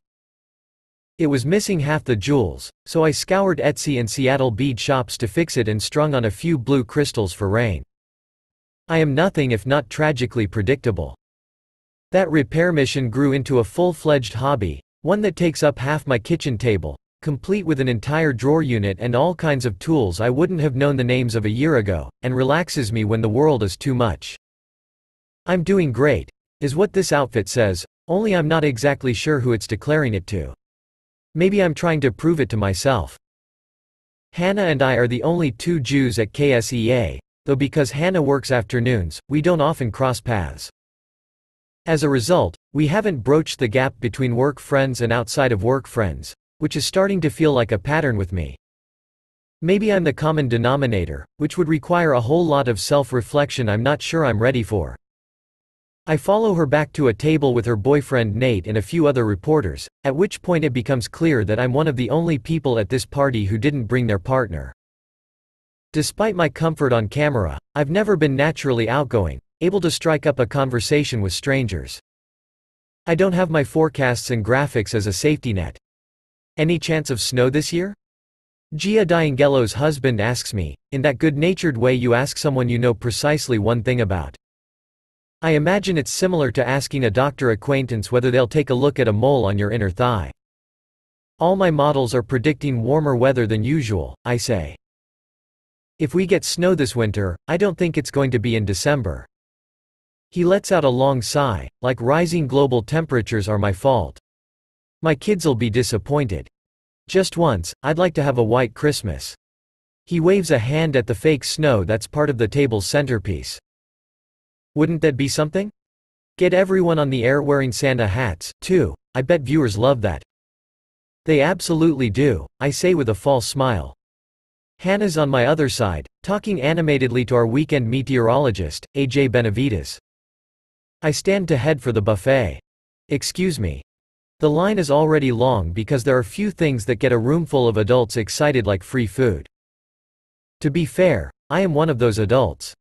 [SPEAKER 1] It was missing half the jewels, so I scoured Etsy and Seattle bead shops to fix it and strung on a few blue crystals for rain. I am nothing if not tragically predictable. That repair mission grew into a full-fledged hobby, one that takes up half my kitchen table, complete with an entire drawer unit and all kinds of tools I wouldn't have known the names of a year ago, and relaxes me when the world is too much. I'm doing great, is what this outfit says, only I'm not exactly sure who it's declaring it to. Maybe I'm trying to prove it to myself. Hannah and I are the only 2 Jews at KSEA, though because Hannah works afternoons, we don't often cross paths. As a result, we haven't broached the gap between work friends and outside of work friends, which is starting to feel like a pattern with me. Maybe I'm the common denominator, which would require a whole lot of self-reflection I'm not sure I'm ready for. I follow her back to a table with her boyfriend Nate and a few other reporters, at which point it becomes clear that I'm one of the only people at this party who didn't bring their partner. Despite my comfort on camera, I've never been naturally outgoing, able to strike up a conversation with strangers. I don't have my forecasts and graphics as a safety net. Any chance of snow this year? Gia D'Angelo's husband asks me, in that good-natured way you ask someone you know precisely one thing about. I imagine it's similar to asking a doctor acquaintance whether they'll take a look at a mole on your inner thigh. All my models are predicting warmer weather than usual, I say. If we get snow this winter, I don't think it's going to be in December. He lets out a long sigh, like rising global temperatures are my fault. My kids'll be disappointed. Just once, I'd like to have a white Christmas. He waves a hand at the fake snow that's part of the table's centerpiece. Wouldn't that be something? Get everyone on the air wearing Santa hats, too. I bet viewers love that. They absolutely do, I say with a false smile. Hannah's on my other side, talking animatedly to our weekend meteorologist, AJ Benavides. I stand to head for the buffet. Excuse me. The line is already long because there are few things that get a room full of adults excited like free food. To be fair, I am one of those adults.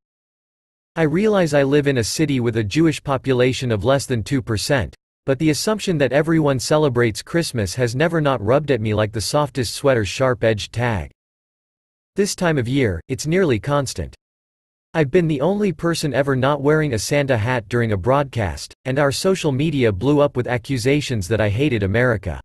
[SPEAKER 1] I realize I live in a city with a Jewish population of less than 2%, but the assumption that everyone celebrates Christmas has never not rubbed at me like the softest sweater's sharp-edged tag. This time of year, it's nearly constant. I've been the only person ever not wearing a Santa hat during a broadcast, and our social media blew up with accusations that I hated America.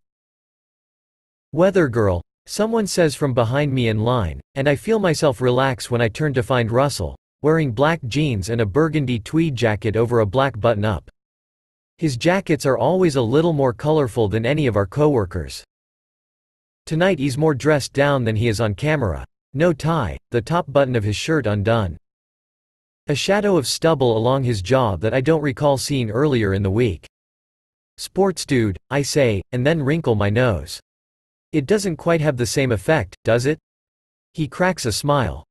[SPEAKER 1] Weather girl, someone says from behind me in line, and I feel myself relax when I turn to find Russell, wearing black jeans and a burgundy tweed jacket over a black button-up. His jackets are always a little more colorful than any of our coworkers. Tonight he's more dressed down than he is on camera. No tie, the top button of his shirt undone. A shadow of stubble along his jaw that I don't recall seeing earlier in the week. Sports dude, I say, and then wrinkle my nose. It doesn't quite have the same effect, does it? He cracks a smile.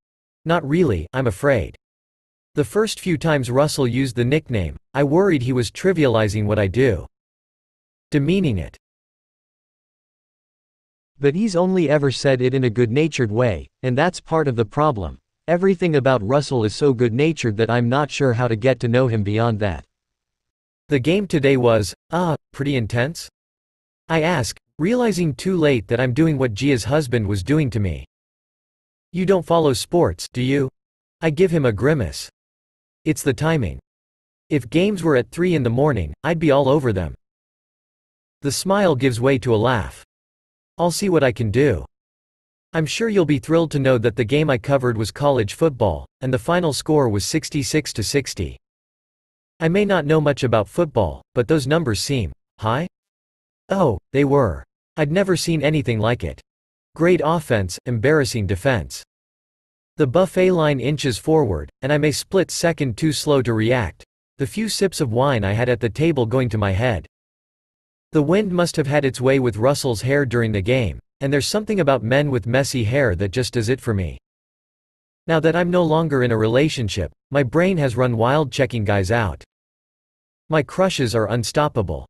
[SPEAKER 1] Not really, I'm afraid. The first few times Russell used the nickname, I worried he was trivializing what I do. Demeaning it. But he's only ever said it in a good-natured way, and that's part of the problem. Everything about Russell is so good-natured that I'm not sure how to get to know him beyond that. The game today was, pretty intense? I ask, realizing too late that I'm doing what Gia's husband was doing to me. You don't follow sports, do you? I give him a grimace. It's the timing. If games were at 3 in the morning, I'd be all over them. The smile gives way to a laugh. I'll see what I can do. I'm sure you'll be thrilled to know that the game I covered was college football, and the final score was 66-60. I may not know much about football, but those numbers seem high? Oh, they were. I'd never seen anything like it. Great offense, embarrassing defense. The buffet line inches forward, and I may split second too slow to react, the few sips of wine I had at the table going to my head. The wind must have had its way with Russell's hair during the game, and there's something about men with messy hair that just does it for me. Now that I'm no longer in a relationship, my brain has run wild checking guys out. My crushes are unstoppable.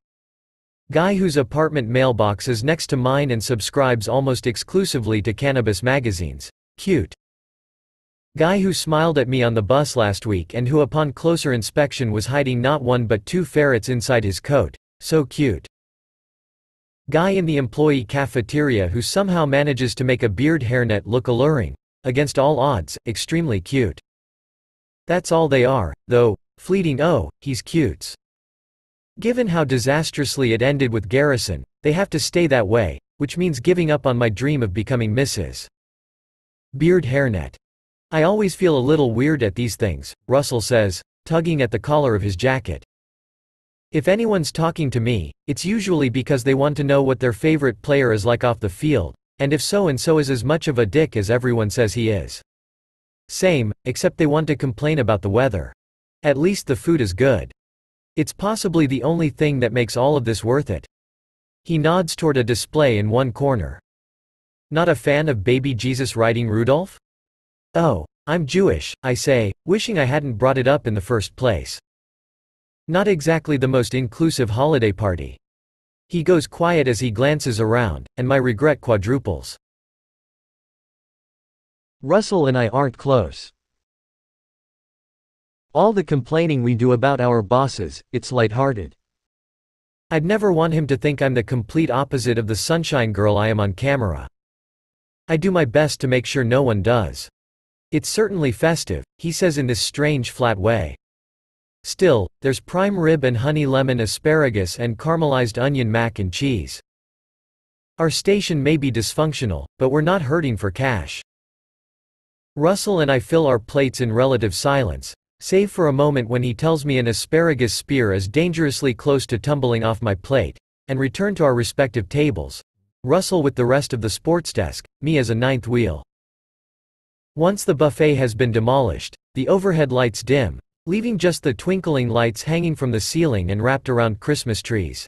[SPEAKER 1] Guy whose apartment mailbox is next to mine and subscribes almost exclusively to cannabis magazines. Cute. Guy who smiled at me on the bus last week and who upon closer inspection was hiding not one but 2 ferrets inside his coat. So cute. Guy in the employee cafeteria who somehow manages to make a beard hairnet look alluring. Against all odds, extremely cute. That's all they are, though, fleeting he's cutes. Given how disastrously it ended with Garrison, they have to stay that way, which means giving up on my dream of becoming Mrs. Beard hairnet. I always feel a little weird at these things, Russell says, tugging at the collar of his jacket. If anyone's talking to me, it's usually because they want to know what their favorite player is like off the field, and if so-and-so is as much of a dick as everyone says he is. Same, except they want to complain about the weather. At least the food is good. It's possibly the only thing that makes all of this worth it. He nods toward a display in one corner. Not a fan of baby Jesus riding Rudolph? Oh, I'm Jewish, I say, wishing I hadn't brought it up in the first place. Not exactly the most inclusive holiday party. He goes quiet as he glances around, and my regret quadruples. Russell and I aren't close. All the complaining we do about our bosses, it's lighthearted. I'd never want him to think I'm the complete opposite of the sunshine girl I am on camera. I do my best to make sure no one does. It's certainly festive, he says in this strange flat way. Still, there's prime rib and honey lemon asparagus and caramelized onion mac and cheese. Our station may be dysfunctional, but we're not hurting for cash. Russell and I fill our plates in relative silence, save for a moment when he tells me an asparagus spear is dangerously close to tumbling off my plate, and return to our respective tables. Russell with the rest of the sports desk, me as a ninth wheel. Once the buffet has been demolished, the overhead lights dim, leaving just the twinkling lights hanging from the ceiling and wrapped around Christmas trees.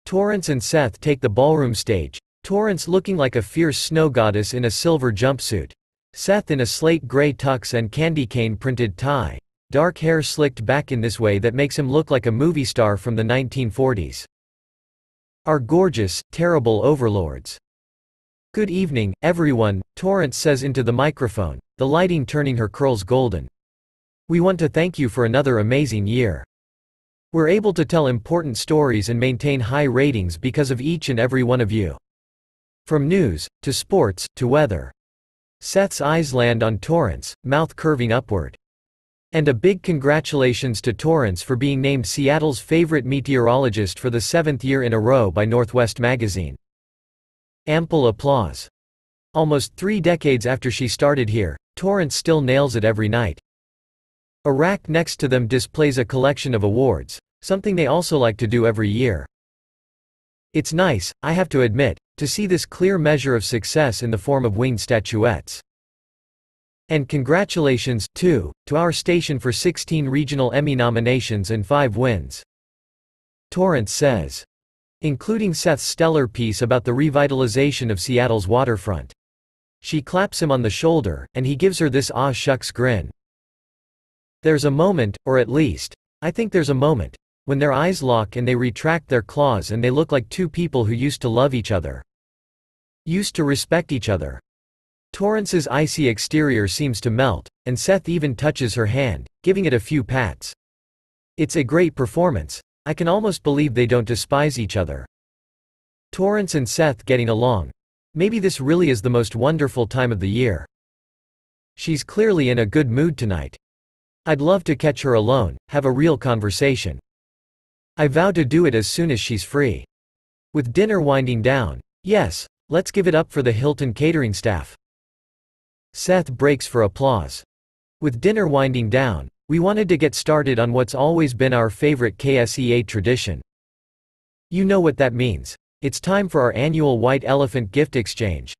[SPEAKER 1] Torrance and Seth take the ballroom stage, Torrance looking like a fierce snow goddess in a silver jumpsuit, Seth in a slate gray tux and candy cane printed tie, dark hair slicked back in this way that makes him look like a movie star from the 1940s. Our gorgeous, terrible overlords. Good evening, everyone, Torrance says into the microphone, the lighting turning her curls golden. We want to thank you for another amazing year. We're able to tell important stories and maintain high ratings because of each and every one of you. From news, to sports, to weather. Seth's eyes land on Torrance, mouth curving upward. And a big congratulations to Torrance for being named Seattle's favorite meteorologist for the 7th year in a row by Northwest Magazine. Ample applause. Almost 3 decades after she started here, Torrance still nails it every night. A rack next to them displays a collection of awards, something they also like to do every year. It's nice, I have to admit, to see this clear measure of success in the form of winged statuettes. And congratulations, too, to our station for 16 regional Emmy nominations and 5 wins. Torrance says. Including Seth's stellar piece about the revitalization of Seattle's waterfront. She claps him on the shoulder, and he gives her this aw shucks grin. There's a moment, or at least, I think there's a moment, when their eyes lock and they retract their claws and they look like two people who used to love each other. Used to respect each other. Torrance's icy exterior seems to melt, and Seth even touches her hand, giving it a few pats. It's a great performance. I can almost believe they don't despise each other. Torrance and Seth getting along. Maybe this really is the most wonderful time of the year. She's clearly in a good mood tonight. I'd love to catch her alone, have a real conversation. I vow to do it as soon as she's free. With dinner winding down, yes, let's give it up for the Hilton catering staff. Seth breaks for applause. With dinner winding down, we wanted to get started on what's always been our favorite KSEA tradition. You know what that means. It's time for our annual White Elephant gift exchange.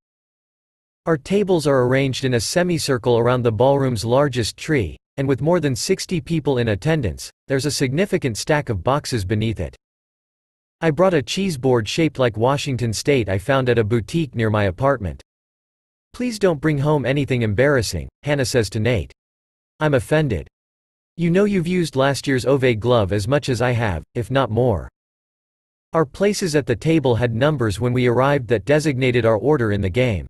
[SPEAKER 1] Our tables are arranged in a semicircle around the ballroom's largest tree, and with more than 60 people in attendance, there's a significant stack of boxes beneath it. I brought a cheese board shaped like Washington State I found at a boutique near my apartment. Please don't bring home anything embarrassing, Hannah says to Nate. I'm offended. You know you've used last year's Ove glove as much as I have, if not more. Our places at the table had numbers when we arrived that designated our order in the game.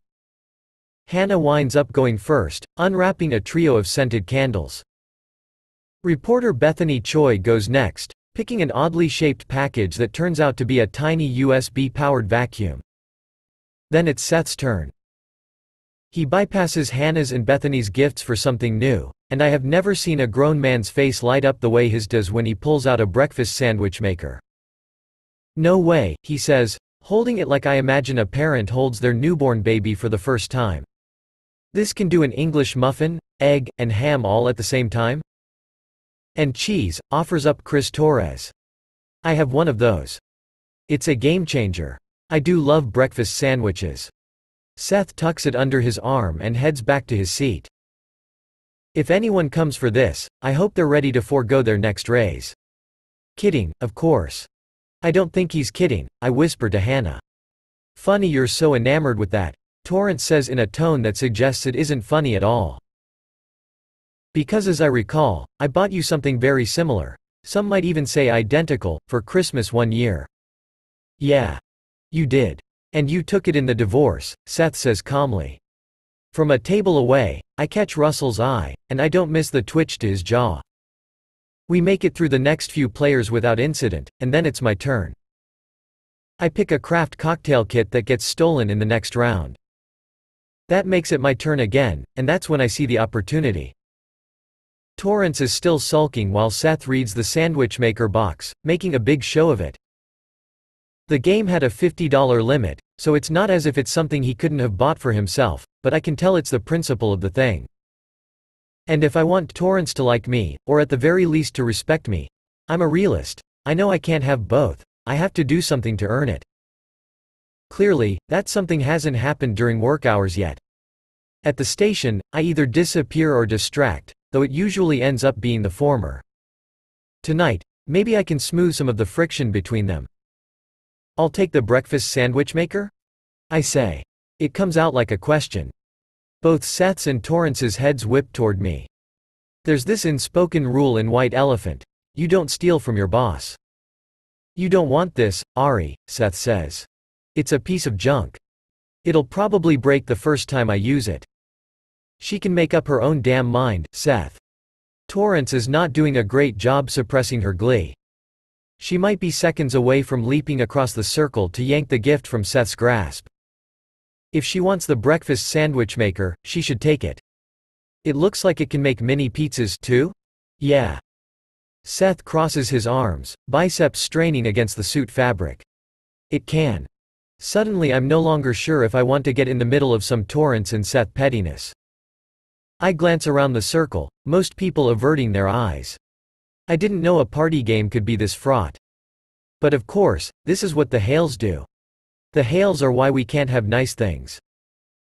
[SPEAKER 1] Hannah winds up going first, unwrapping a trio of scented candles. Reporter Bethany Choi goes next, picking an oddly shaped package that turns out to be a tiny USB-powered vacuum. Then it's Seth's turn. He bypasses Hannah's and Bethany's gifts for something new, and I have never seen a grown man's face light up the way his does when he pulls out a breakfast sandwich maker. No way, he says, holding it like I imagine a parent holds their newborn baby for the first time. This can do an English muffin, egg, and ham all at the same time? And cheese, offers up Chris Torres. I have one of those. It's a game changer. I do love breakfast sandwiches. Seth tucks it under his arm and heads back to his seat. If anyone comes for this, I hope they're ready to forego their next raise. Kidding, of course. I don't think he's kidding, I whisper to Hannah. Funny you're so enamored with that, Torrance says in a tone that suggests it isn't funny at all. Because as I recall, I bought you something very similar, some might even say identical, for Christmas one year. Yeah. You did. And you took it in the divorce, Seth says calmly. From a table away, I catch Russell's eye, and I don't miss the twitch to his jaw. We make it through the next few players without incident, and then it's my turn. I pick a craft cocktail kit that gets stolen in the next round. That makes it my turn again, and that's when I see the opportunity. Torrance is still sulking while Seth reads the sandwich maker box, making a big show of it. The game had a $50 limit, so it's not as if it's something he couldn't have bought for himself, but I can tell it's the principle of the thing. And if I want Torrance to like me, or at the very least to respect me, I'm a realist. I know I can't have both, I have to do something to earn it. Clearly, that something hasn't happened during work hours yet. At the station, I either disappear or distract, though it usually ends up being the former. Tonight, maybe I can smooth some of the friction between them. I'll take the breakfast sandwich maker? I say. It comes out like a question. Both Seth's and Torrance's heads whip toward me. There's this unspoken rule in White Elephant. You don't steal from your boss. You don't want this, Ari, Seth says. It's a piece of junk. It'll probably break the first time I use it. She can make up her own damn mind, Seth. Torrance is not doing a great job suppressing her glee. She might be seconds away from leaping across the circle to yank the gift from Seth's grasp. If she wants the breakfast sandwich maker, she should take it. It looks like it can make mini pizzas, too? Yeah. Seth crosses his arms, biceps straining against the suit fabric. It can. Suddenly I'm no longer sure if I want to get in the middle of some Torrance and Seth pettiness. I glance around the circle, most people averting their eyes. I didn't know a party game could be this fraught. But of course, this is what the Hales do. The Hales are why we can't have nice things.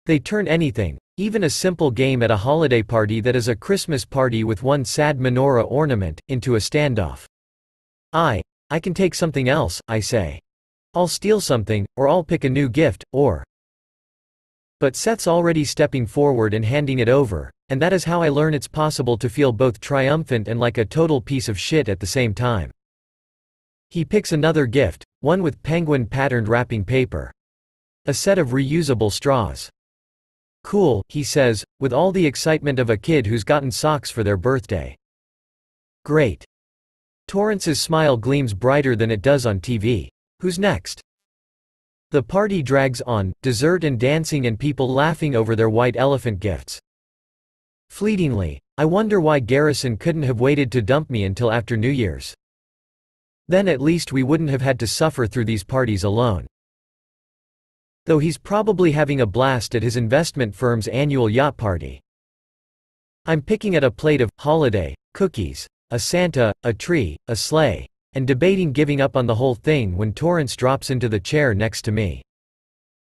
[SPEAKER 1] They turn anything, even a simple game at a holiday party that is a Christmas party with one sad menorah ornament, into a standoff. I can take something else, I say. I'll steal something, or I'll pick a new gift, or. But Seth's already stepping forward and handing it over, and that is how I learn it's possible to feel both triumphant and like a total piece of shit at the same time. He picks another gift, one with penguin-patterned wrapping paper. A set of reusable straws. Cool, he says, with all the excitement of a kid who's gotten socks for their birthday. Great. Torrance's smile gleams brighter than it does on TV. Who's next? The party drags on, dessert and dancing and people laughing over their white elephant gifts. Fleetingly, I wonder why Garrison couldn't have waited to dump me until after New Year's. Then at least we wouldn't have had to suffer through these parties alone. Though he's probably having a blast at his investment firm's annual yacht party. I'm picking at a plate of holiday cookies, a Santa, a tree, a sleigh, and debating giving up on the whole thing when Torrance drops into the chair next to me.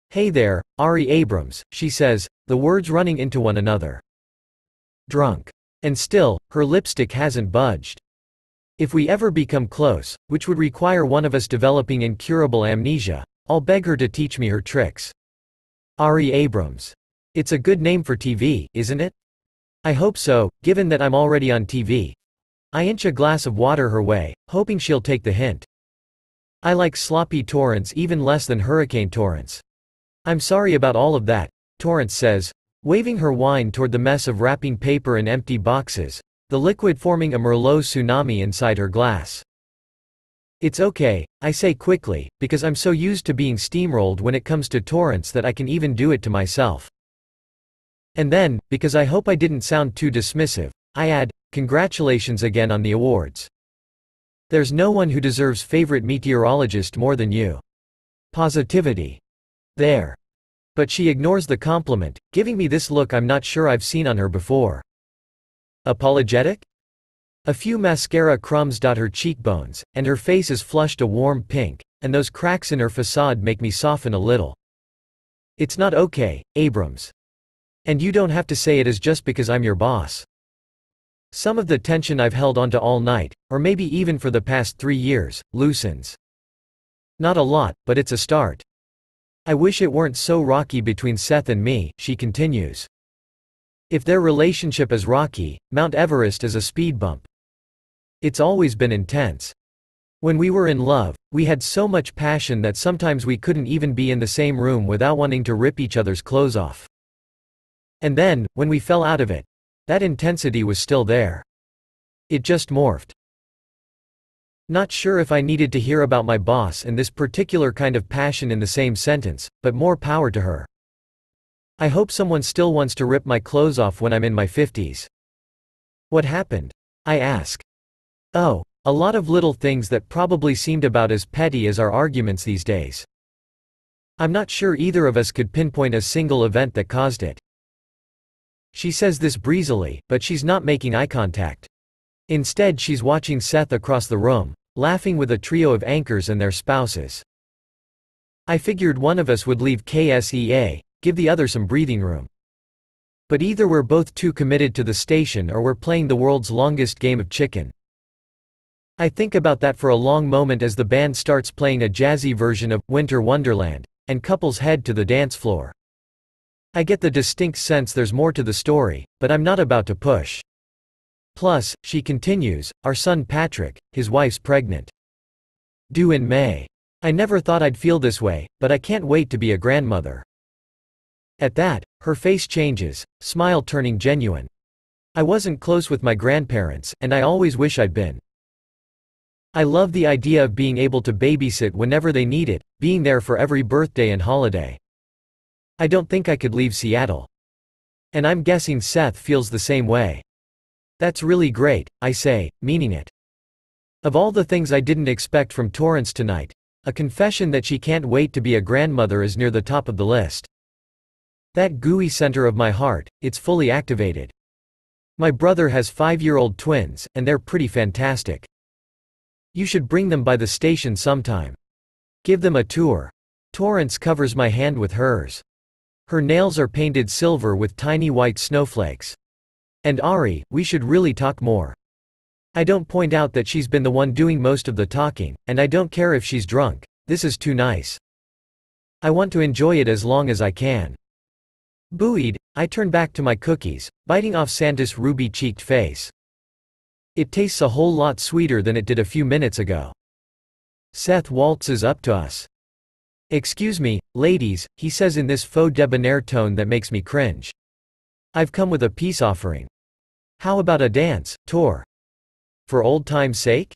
[SPEAKER 1] Hey there, Ari Abrams, she says, the words running into one another. Drunk. And still, her lipstick hasn't budged. If we ever become close, which would require one of us developing incurable amnesia, I'll beg her to teach me her tricks. Ari Abrams. It's a good name for TV, isn't it? I hope so, given that I'm already on TV. I inch a glass of water her way, hoping she'll take the hint. I like sloppy Torrance even less than Hurricane Torrance. I'm sorry about all of that, Torrance says, waving her wine toward the mess of wrapping paper and empty boxes, the liquid forming a Merlot tsunami inside her glass. It's okay, I say quickly, because I'm so used to being steamrolled when it comes to Torrance that I can even do it to myself. And then, because I hope I didn't sound too dismissive, I add, congratulations again on the awards. There's no one who deserves favorite meteorologist more than you. Positivity. There. But she ignores the compliment, giving me this look I'm not sure I've seen on her before. Apologetic? A few mascara crumbs dot her cheekbones, and her face is flushed a warm pink, and those cracks in her facade make me soften a little. It's not okay, Abrams. And you don't have to say it is just because I'm your boss. Some of the tension I've held onto all night, or maybe even for the past 3 years, loosens. Not a lot, but it's a start. I wish it weren't so rocky between Seth and me, she continues. If their relationship is rocky, Mount Everest is a speed bump. It's always been intense. When we were in love, we had so much passion that sometimes we couldn't even be in the same room without wanting to rip each other's clothes off. And then, when we fell out of it, that intensity was still there. It just morphed. Not sure if I needed to hear about my boss and this particular kind of passion in the same sentence, but more power to her. I hope someone still wants to rip my clothes off when I'm in my 50s. What happened? I ask. Oh, a lot of little things that probably seemed about as petty as our arguments these days. I'm not sure either of us could pinpoint a single event that caused it. She says this breezily, but she's not making eye contact. Instead, she's watching Seth across the room, laughing with a trio of anchors and their spouses. I figured one of us would leave KSEA, give the other some breathing room. But either we're both too committed to the station or we're playing the world's longest game of chicken. I think about that for a long moment as the band starts playing a jazzy version of Winter Wonderland, and couples head to the dance floor. I get the distinct sense there's more to the story, but I'm not about to push. Plus, she continues, our son Patrick, his wife's pregnant. Due in May. I never thought I'd feel this way, but I can't wait to be a grandmother. At that, her face changes, smile turning genuine. I wasn't close with my grandparents, and I always wish I'd been. I love the idea of being able to babysit whenever they need it, being there for every birthday and holiday. I don't think I could leave Seattle. And I'm guessing Seth feels the same way. That's really great, I say, meaning it. Of all the things I didn't expect from Torrance tonight, a confession that she can't wait to be a grandmother is near the top of the list. That gooey center of my heart, it's fully activated. My brother has 5-year-old twins, and they're pretty fantastic. You should bring them by the station sometime. Give them a tour. Torrance covers my hand with hers. Her nails are painted silver with tiny white snowflakes. And Ari, we should really talk more. I don't point out that she's been the one doing most of the talking, and I don't care if she's drunk. This is too nice. I want to enjoy it as long as I can. Buoyed, I turn back to my cookies, biting off Santa's ruby-cheeked face. It tastes a whole lot sweeter than it did a few minutes ago. Seth waltzes up to us. Excuse me, ladies, he says in this faux debonair tone that makes me cringe. I've come with a peace offering. How about a dance, Tor? For old time's sake?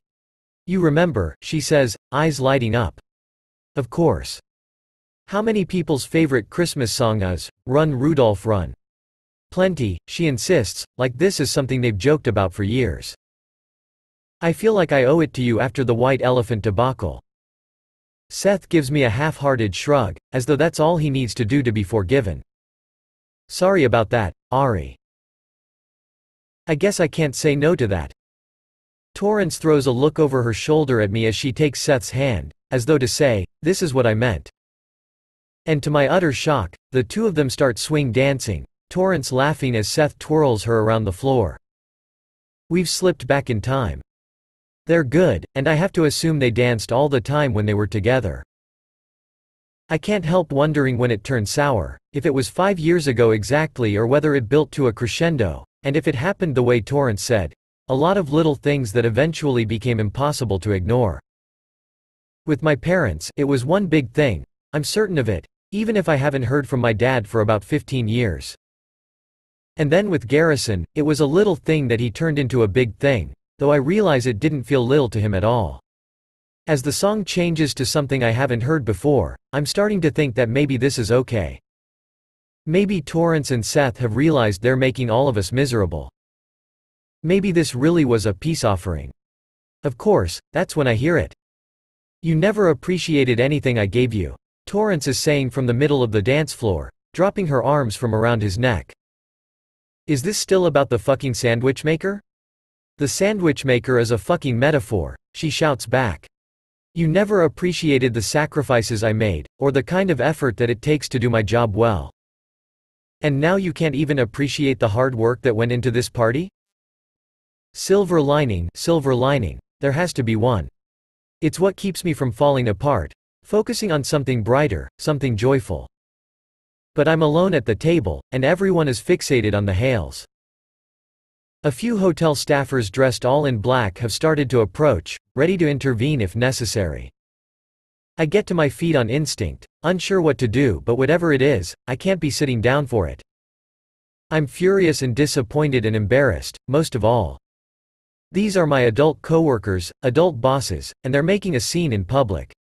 [SPEAKER 1] You remember, she says, eyes lighting up. Of course. How many people's favorite Christmas song is, Run Rudolph Run? Plenty, she insists, like this is something they've joked about for years. I feel like I owe it to you after the white elephant debacle. Seth gives me a half-hearted shrug, as though that's all he needs to do to be forgiven. Sorry about that, Ari. I guess I can't say no to that. Torrance throws a look over her shoulder at me as she takes Seth's hand, as though to say, this is what I meant. And to my utter shock, the two of them start swing dancing, Torrance laughing as Seth twirls her around the floor. We've slipped back in time. They're good, and I have to assume they danced all the time when they were together. I can't help wondering when it turned sour, if it was 5 years ago exactly or whether it built to a crescendo, and if it happened the way Torrance said, a lot of little things that eventually became impossible to ignore. With my parents, it was one big thing, I'm certain of it, even if I haven't heard from my dad for about 15 years. And then with Garrison, it was a little thing that he turned into a big thing, though I realize it didn't feel little to him at all. As the song changes to something I haven't heard before, I'm starting to think that maybe this is okay. Maybe Torrance and Seth have realized they're making all of us miserable. Maybe this really was a peace offering. Of course, that's when I hear it. You never appreciated anything I gave you, Torrance is saying from the middle of the dance floor, dropping her arms from around his neck. Is this still about the fucking sandwich maker? The sandwich maker is a fucking metaphor, she shouts back. You never appreciated the sacrifices I made, or the kind of effort that it takes to do my job well. And now you can't even appreciate the hard work that went into this party? Silver lining, there has to be one. It's what keeps me from falling apart, focusing on something brighter, something joyful. But I'm alone at the table, and everyone is fixated on the hails. A few hotel staffers dressed all in black have started to approach, ready to intervene if necessary. I get to my feet on instinct, unsure what to do, but whatever it is, I can't be sitting down for it. I'm furious and disappointed and embarrassed, most of all. These are my adult coworkers, adult bosses, and they're making a scene in public.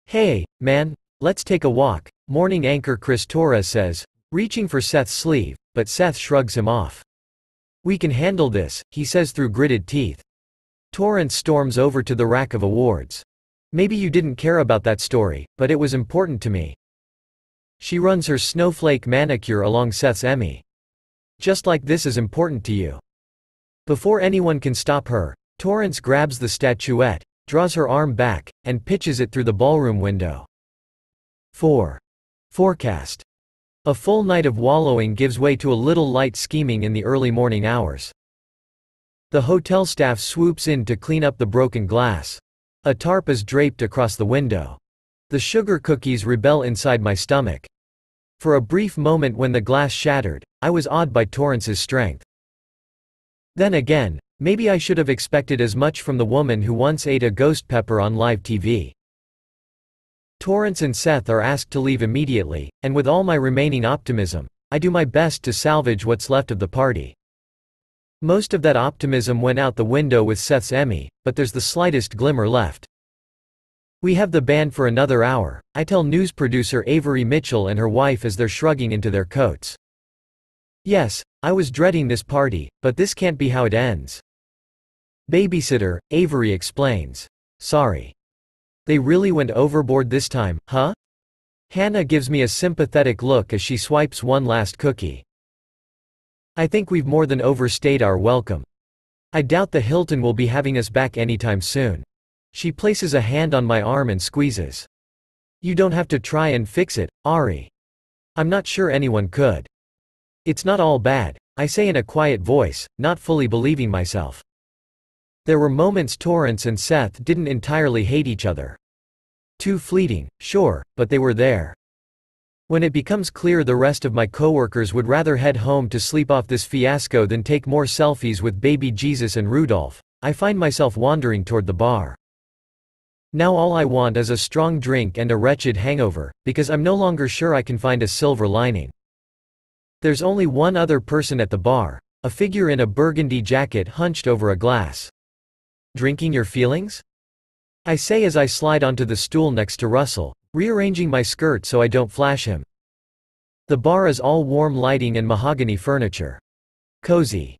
[SPEAKER 1] "Hey, man, let's take a walk," morning anchor Chris Torres says, reaching for Seth's sleeve, but Seth shrugs him off. "We can handle this," he says through gritted teeth. Torrance storms over to the rack of awards. "Maybe you didn't care about that story, but it was important to me." She runs her snowflake manicure along Seth's Emmy. "Just like this is important to you." Before anyone can stop her, Torrance grabs the statuette, draws her arm back, and pitches it through the ballroom window. 4. Forecast. A full night of wallowing gives way to a little light scheming in the early morning hours. The hotel staff swoops in to clean up the broken glass. A tarp is draped across the window. The sugar cookies rebel inside my stomach. For a brief moment when the glass shattered, I was awed by Torrance's strength. Then again, maybe I should have expected as much from the woman who once ate a ghost pepper on live TV. Torrance and Seth are asked to leave immediately, and with all my remaining optimism, I do my best to salvage what's left of the party. Most of that optimism went out the window with Seth's Emmy, but there's the slightest glimmer left. "We have the band for another hour," I tell news producer Avery Mitchell and her wife as they're shrugging into their coats. "Yes, I was dreading this party, but this can't be how it ends." "Babysitter," Avery explains. "Sorry. They really went overboard this time, huh?" Hannah gives me a sympathetic look as she swipes one last cookie. "I think we've more than overstayed our welcome. I doubt the Hilton will be having us back anytime soon." She places a hand on my arm and squeezes. "You don't have to try and fix it, Ari. I'm not sure anyone could." "It's not all bad," I say in a quiet voice, not fully believing myself. There were moments Torrance and Seth didn't entirely hate each other. Too fleeting, sure, but they were there. When it becomes clear the rest of my coworkers would rather head home to sleep off this fiasco than take more selfies with baby Jesus and Rudolph, I find myself wandering toward the bar. Now all I want is a strong drink and a wretched hangover, because I'm no longer sure I can find a silver lining. There's only one other person at the bar, a figure in a burgundy jacket hunched over a glass. "Drinking your feelings?" I say as I slide onto the stool next to Russell, rearranging my skirt so I don't flash him. The bar is all warm lighting and mahogany furniture. Cozy.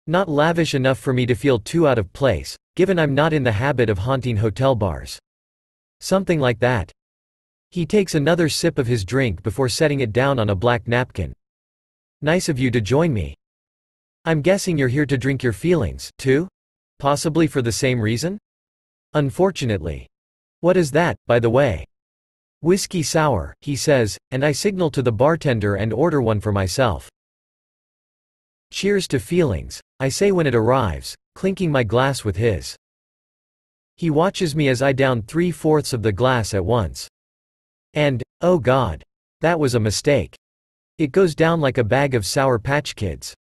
[SPEAKER 1] Not lavish enough for me to feel too out of place, given I'm not in the habit of haunting hotel bars. Something like that. He takes another sip of his drink before setting it down on a black napkin. "Nice of you to join me. I'm guessing you're here to drink your feelings, too? Possibly for the same reason?" "Unfortunately." "What is that, by the way?" "Whiskey sour," he says, and I signal to the bartender and order one for myself. "Cheers to feelings," I say when it arrives, clinking my glass with his. He watches me as I down 3/4 of the glass at once. And, oh God, that was a mistake. It goes down like a bag of Sour Patch Kids.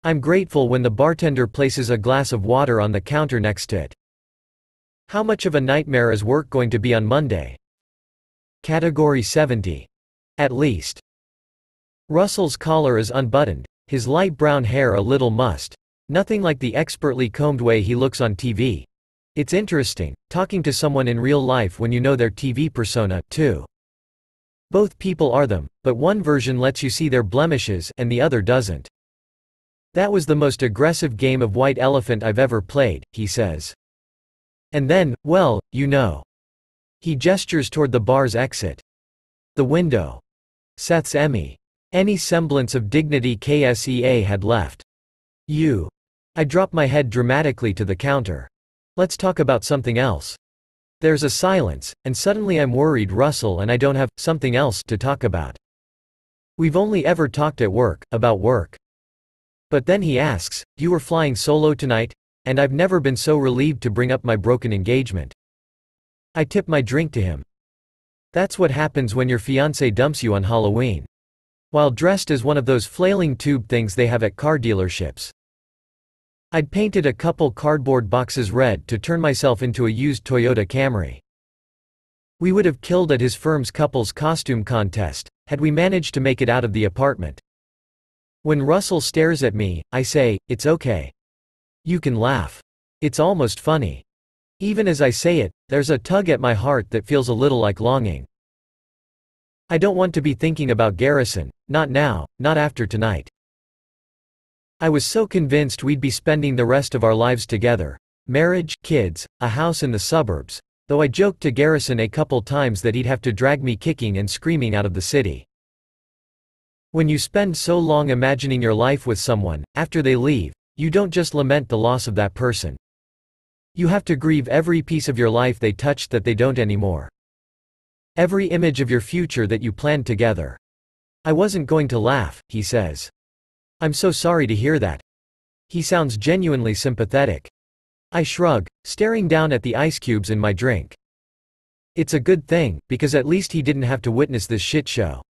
[SPEAKER 1] I'm grateful when the bartender places a glass of water on the counter next to it. How much of a nightmare is work going to be on Monday? Category 70. At least. Russell's collar is unbuttoned, his light brown hair a little mussed. Nothing like the expertly combed way he looks on TV. It's interesting, talking to someone in real life when you know their TV persona, too. Both people are them, but one version lets you see their blemishes and the other doesn't. "That was the most aggressive game of white elephant I've ever played," he says. And then, well, you know. He gestures toward the bar's exit. The window. Seth's Emmy. Any semblance of dignity KSEA had left. "You." I drop my head dramatically to the counter. "Let's talk about something else." There's a silence, and suddenly I'm worried Russell and I don't have something else to talk about. We've only ever talked at work, about work. But then he asks, "You were flying solo tonight?" And I've never been so relieved to bring up my broken engagement. I tip my drink to him. That's what happens when your fiancé dumps you on Halloween, while dressed as one of those flailing tube things they have at car dealerships. I'd painted a couple cardboard boxes red to turn myself into a used Toyota Camry. We would have killed at his firm's couples costume contest, had we managed to make it out of the apartment. When Russell stares at me, I say, "It's okay. You can laugh. It's almost funny." Even as I say it, there's a tug at my heart that feels a little like longing. I don't want to be thinking about Garrison, not now, not after tonight. I was so convinced we'd be spending the rest of our lives together. Marriage, kids, a house in the suburbs. Though I joked to Garrison a couple times that he'd have to drag me kicking and screaming out of the city. When you spend so long imagining your life with someone, after they leave, you don't just lament the loss of that person. You have to grieve every piece of your life they touched that they don't anymore. Every image of your future that you planned together. I wasn't going to laugh, he says. I'm so sorry to hear that. He sounds genuinely sympathetic. I shrug, staring down at the ice cubes in my drink. It's a good thing, because at least he didn't have to witness this shit show.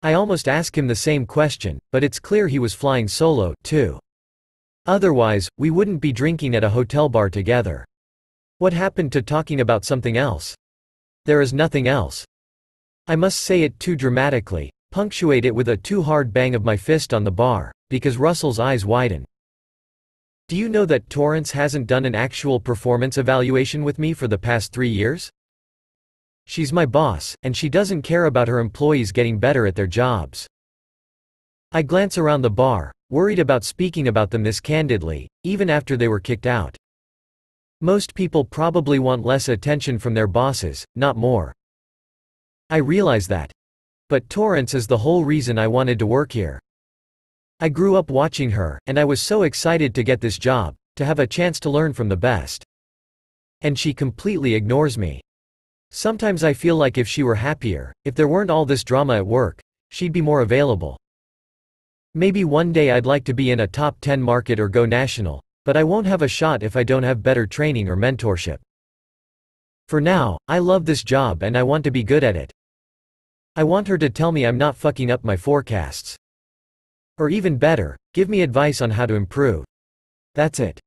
[SPEAKER 1] I almost ask him the same question, but it's clear he was flying solo, too. Otherwise, we wouldn't be drinking at a hotel bar together. What happened to talking about something else? There is nothing else. I must say it too dramatically, punctuate it with a too hard bang of my fist on the bar, because Russell's eyes widen. Do you know that Torrance hasn't done an actual performance evaluation with me for the past 3 years? She's my boss, and she doesn't care about her employees getting better at their jobs. I glance around the bar, worried about speaking about them this candidly, even after they were kicked out. Most people probably want less attention from their bosses, not more. I realize that. But Torrance is the whole reason I wanted to work here. I grew up watching her, and I was so excited to get this job, to have a chance to learn from the best. And she completely ignores me. Sometimes I feel like if she were happier, if there weren't all this drama at work, she'd be more available. Maybe one day I'd like to be in a top 10 market or go national, but I won't have a shot if I don't have better training or mentorship. For now, I love this job and I want to be good at it. I want her to tell me I'm not fucking up my forecasts. Or even better, give me advice on how to improve. That's it.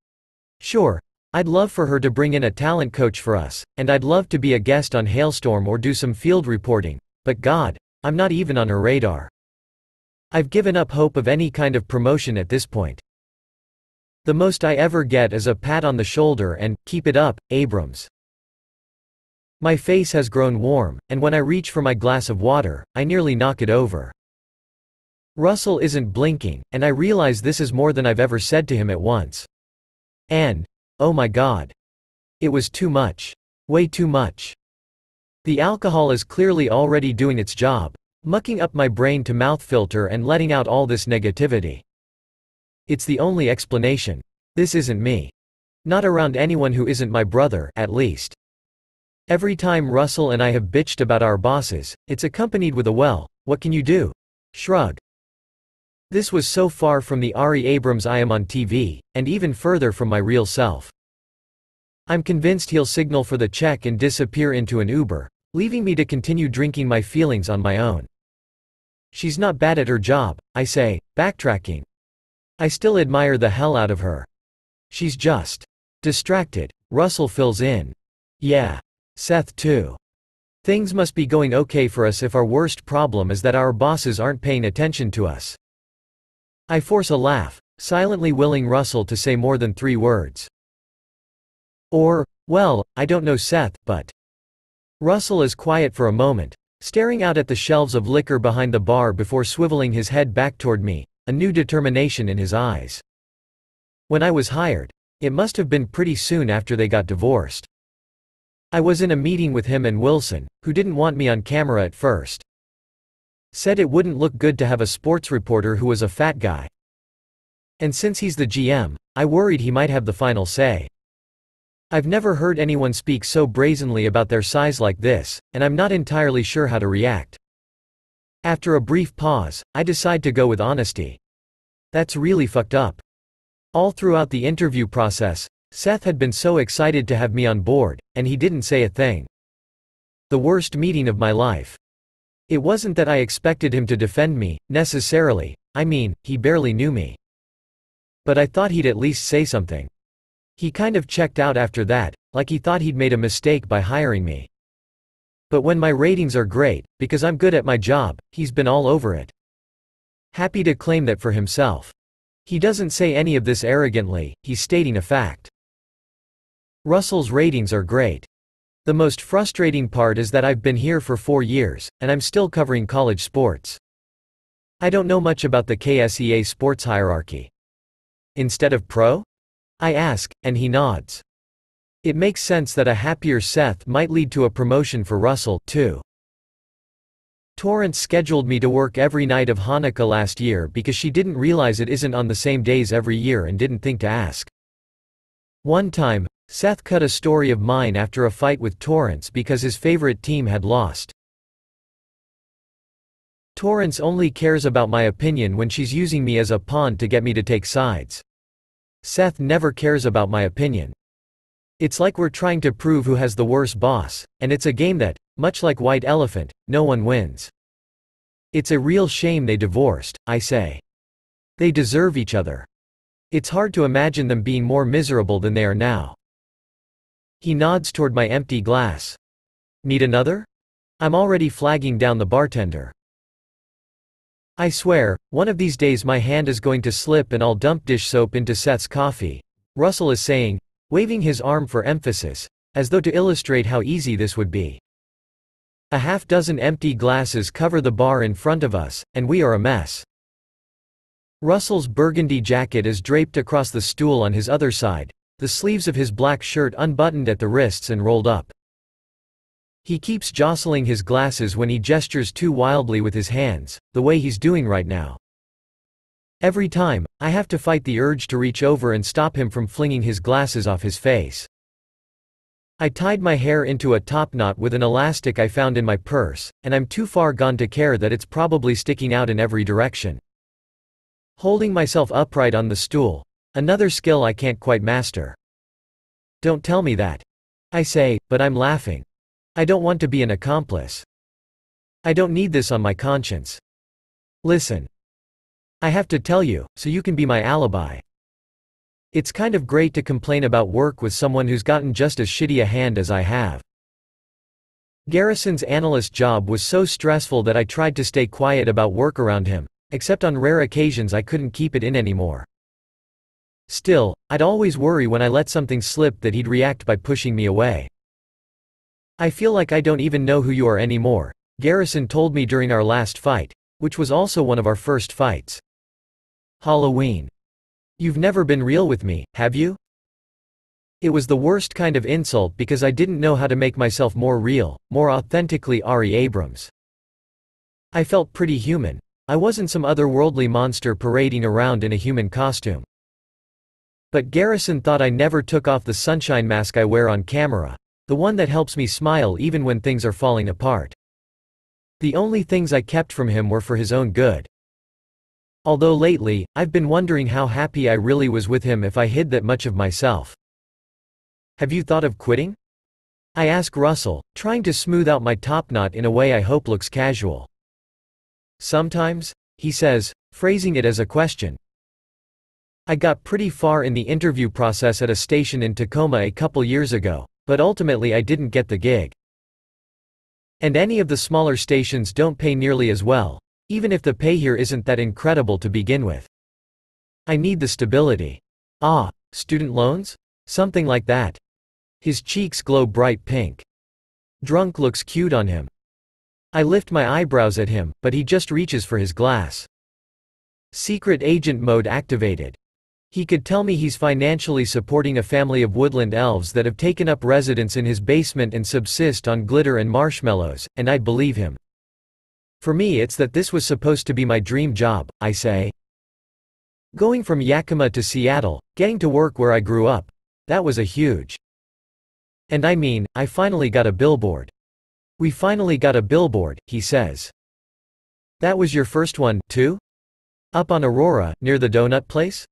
[SPEAKER 1] Sure, I'd love for her to bring in a talent coach for us, and I'd love to be a guest on Hailstorm or do some field reporting, but God, I'm not even on her radar. I've given up hope of any kind of promotion at this point. The most I ever get is a pat on the shoulder and, "Keep it up, Abrams." My face has grown warm, and when I reach for my glass of water, I nearly knock it over. Russell isn't blinking, and I realize this is more than I've ever said to him at once. And, oh my God. It was too much. Way too much. The alcohol is clearly already doing its job, mucking up my brain to mouth filter and letting out all this negativity. It's the only explanation. This isn't me. Not around anyone who isn't my brother, at least. Every time Russell and I have bitched about our bosses, it's accompanied with a "well, what can you do?" shrug. This was so far from the Ari Abrams I am on TV, and even further from my real self. I'm convinced he'll signal for the check and disappear into an Uber, leaving me to continue drinking my feelings on my own. She's not bad at her job, I say, backtracking. I still admire the hell out of her. She's just distracted. Russell fills in. Yeah. Seth too. Things must be going okay for us if our worst problem is that our bosses aren't paying attention to us. I force a laugh, silently willing Russell to say more than 3 words. Or, well, I don't know Seth, but. Russell is quiet for a moment, staring out at the shelves of liquor behind the bar before swiveling his head back toward me, a new determination in his eyes. When I was hired, it must have been pretty soon after they got divorced. I was in a meeting with him and Wilson, who didn't want me on camera at first. Said it wouldn't look good to have a sports reporter who was a fat guy. And since he's the GM, I worried he might have the final say. I've never heard anyone speak so brazenly about their size like this, and I'm not entirely sure how to react. After a brief pause, I decide to go with honesty. That's really fucked up. All throughout the interview process, Seth had been so excited to have me on board, and he didn't say a thing. The worst meeting of my life. It wasn't that I expected him to defend me, necessarily, I mean, he barely knew me. But I thought he'd at least say something. He kind of checked out after that, like he thought he'd made a mistake by hiring me. But when my ratings are great, because I'm good at my job, he's been all over it. Happy to claim that for himself. He doesn't say any of this arrogantly, he's stating a fact. Russell's ratings are great. The most frustrating part is that I've been here for 4 years, and I'm still covering college sports. I don't know much about the KSEA sports hierarchy. Instead of pro? I ask, and he nods. It makes sense that a happier Seth might lead to a promotion for Russell, too. Torrance scheduled me to work every night of Hanukkah last year because she didn't realize it isn't on the same days every year and didn't think to ask. One time, Seth cut a story of mine after a fight with Torrance because his favorite team had lost. Torrance only cares about my opinion when she's using me as a pawn to get me to take sides. Seth never cares about my opinion. It's like we're trying to prove who has the worse boss, and it's a game that, much like White Elephant, no one wins. It's a real shame they divorced, I say. They deserve each other. It's hard to imagine them being more miserable than they are now. He nods toward my empty glass. Need another? I'm already flagging down the bartender. I swear, one of these days my hand is going to slip and I'll dump dish soap into Seth's coffee, Russell is saying, waving his arm for emphasis, as though to illustrate how easy this would be. A half-dozen empty glasses cover the bar in front of us, and we are a mess. Russell's burgundy jacket is draped across the stool on his other side, the sleeves of his black shirt unbuttoned at the wrists and rolled up. He keeps jostling his glasses when he gestures too wildly with his hands, the way he's doing right now. Every time, I have to fight the urge to reach over and stop him from flinging his glasses off his face. I tied my hair into a topknot with an elastic I found in my purse, and I'm too far gone to care that it's probably sticking out in every direction. Holding myself upright on the stool, another skill I can't quite master. Don't tell me that. I say, but I'm laughing. I don't want to be an accomplice. I don't need this on my conscience. Listen. I have to tell you, so you can be my alibi. It's kind of great to complain about work with someone who's gotten just as shitty a hand as I have. Garrison's analyst job was so stressful that I tried to stay quiet about work around him, except on rare occasions I couldn't keep it in anymore. Still, I'd always worry when I let something slip that he'd react by pushing me away. I feel like I don't even know who you are anymore, Garrison told me during our last fight, which was also one of our first fights. Halloween. You've never been real with me, have you? It was the worst kind of insult because I didn't know how to make myself more real, more authentically Ari Abrams. I felt pretty human. I wasn't some otherworldly monster parading around in a human costume. But Garrison thought I never took off the sunshine mask I wear on camera, the one that helps me smile even when things are falling apart. The only things I kept from him were for his own good. Although lately, I've been wondering how happy I really was with him if I hid that much of myself. Have you thought of quitting? I ask Russell, trying to smooth out my topknot in a way I hope looks casual. Sometimes, he says, phrasing it as a question. I got pretty far in the interview process at a station in Tacoma a couple years ago, but ultimately I didn't get the gig. And any of the smaller stations don't pay nearly as well, even if the pay here isn't that incredible to begin with. I need the stability. Ah, student loans? Something like that. His cheeks glow bright pink. Drunk looks cute on him. I lift my eyebrows at him, but he just reaches for his glass. Secret agent mode activated. He could tell me he's financially supporting a family of woodland elves that have taken up residence in his basement and subsist on glitter and marshmallows, and I'd believe him. For me it's that this was supposed to be my dream job, I say. Going from Yakima to Seattle, getting to work where I grew up, that was a huge. And I mean, I finally got a billboard. We finally got a billboard, he says. That was your first one, too? Up on Aurora, near the donut place?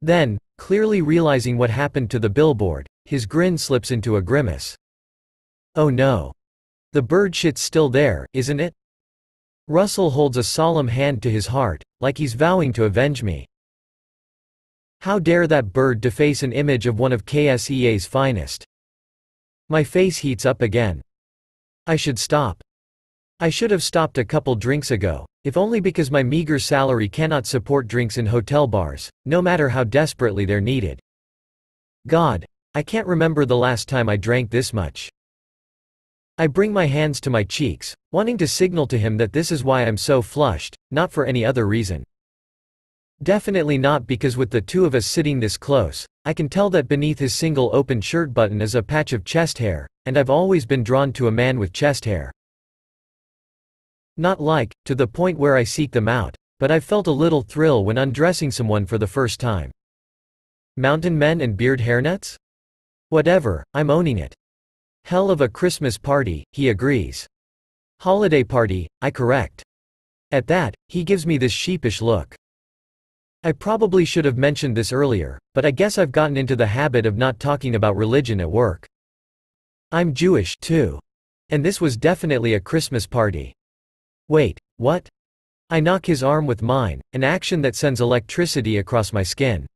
[SPEAKER 1] Then, clearly realizing what happened to the billboard, his grin slips into a grimace. Oh no. The bird shit's still there, isn't it? Russell holds a solemn hand to his heart, like he's vowing to avenge me. How dare that bird deface an image of one of KSEA's finest? My face heats up again. I should stop. I should have stopped a couple drinks ago, if only because my meager salary cannot support drinks in hotel bars, no matter how desperately they're needed. God, I can't remember the last time I drank this much. I bring my hands to my cheeks, wanting to signal to him that this is why I'm so flushed, not for any other reason. Definitely not because with the two of us sitting this close, I can tell that beneath his single open shirt button is a patch of chest hair, and I've always been drawn to a man with chest hair. Not like, to the point where I seek them out, but I've felt a little thrill when undressing someone for the first time. Mountain men and beard hairnets? Whatever, I'm owning it. Hell of a Christmas party, he agrees. Holiday party, I correct. At that, he gives me this sheepish look. I probably should have mentioned this earlier, but I guess I've gotten into the habit of not talking about religion at work. I'm Jewish, too. And this was definitely a Christmas party. Wait, what? I knock his arm with mine, an action that sends electricity across my skin.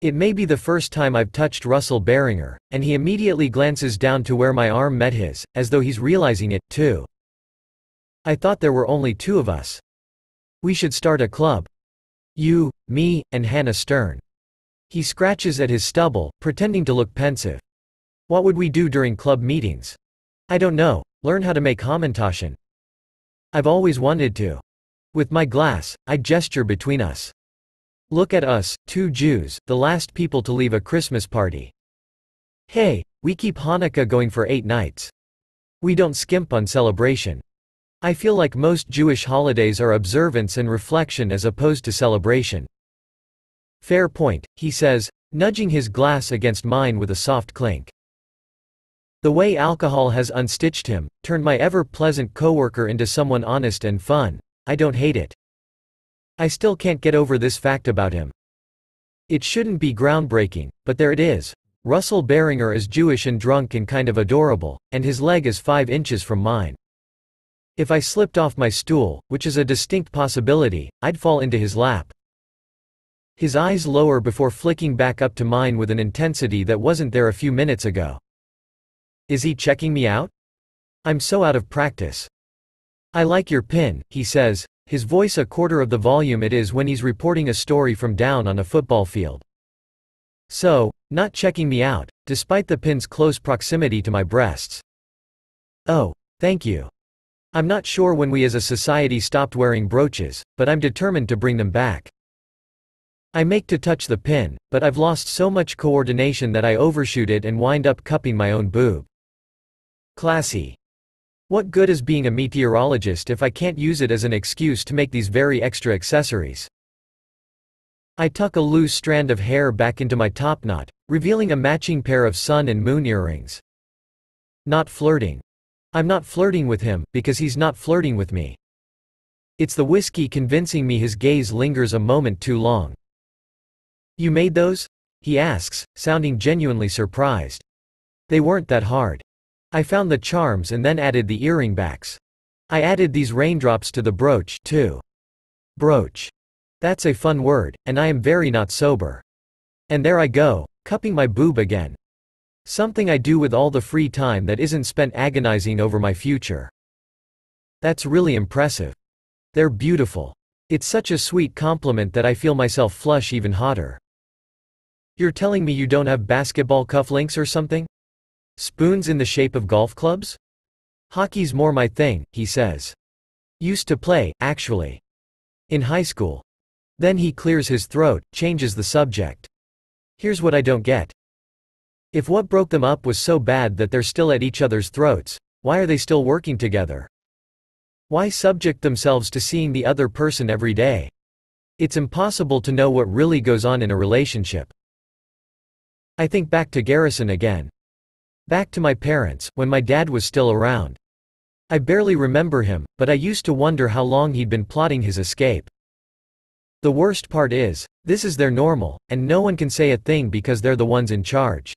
[SPEAKER 1] It may be the first time I've touched Russell Beringer, and he immediately glances down to where my arm met his, as though he's realizing it, too. I thought there were only two of us. We should start a club. You, me, and Hannah Stern. He scratches at his stubble, pretending to look pensive. What would we do during club meetings? I don't know, learn how to make Hamantaschen. I've always wanted to. With my glass, I gesture between us. Look at us, two Jews, the last people to leave a Christmas party. Hey, we keep Hanukkah going for 8 nights. We don't skimp on celebration. I feel like most Jewish holidays are observance and reflection as opposed to celebration. Fair point, he says, nudging his glass against mine with a soft clink. The way alcohol has unstitched him, turned my ever-pleasant coworker into someone honest and fun, I don't hate it. I still can't get over this fact about him. It shouldn't be groundbreaking, but there it is. Russell Beringer is Jewish and drunk and kind of adorable, and his leg is 5 inches from mine. If I slipped off my stool, which is a distinct possibility, I'd fall into his lap. His eyes lower before flicking back up to mine with an intensity that wasn't there a few minutes ago. Is he checking me out? I'm so out of practice. I like your pin, he says, his voice a quarter of the volume it is when he's reporting a story from down on a football field. So, not checking me out, despite the pin's close proximity to my breasts. Oh, thank you. I'm not sure when we as a society stopped wearing brooches, but I'm determined to bring them back. I make to touch the pin, but I've lost so much coordination that I overshoot it and wind up cupping my own boob. Classy. What good is being a meteorologist if I can't use it as an excuse to make these very extra accessories? I tuck a loose strand of hair back into my topknot, revealing a matching pair of sun and moon earrings. Not flirting. I'm not flirting with him, because he's not flirting with me. It's the whiskey convincing me his gaze lingers a moment too long. You made those? He asks, sounding genuinely surprised. They weren't that hard. I found the charms and then added the earring backs. I added these raindrops to the brooch, too. Brooch. That's a fun word, and I am very not sober. And there I go, cupping my boob again. Something I do with all the free time that isn't spent agonizing over my future. That's really impressive. They're beautiful. It's such a sweet compliment that I feel myself flush even hotter. You're telling me you don't have basketball cufflinks or something? Spoons in the shape of golf clubs? Hockey's more my thing, he says. Used to play, actually. In high school. Then he clears his throat, changes the subject. Here's what I don't get. If what broke them up was so bad that they're still at each other's throats, why are they still working together? Why subject themselves to seeing the other person every day? It's impossible to know what really goes on in a relationship. I think back to Garrison again. Back to my parents, when my dad was still around. I barely remember him, but I used to wonder how long he'd been plotting his escape. The worst part is, this is their normal, and no one can say a thing because they're the ones in charge.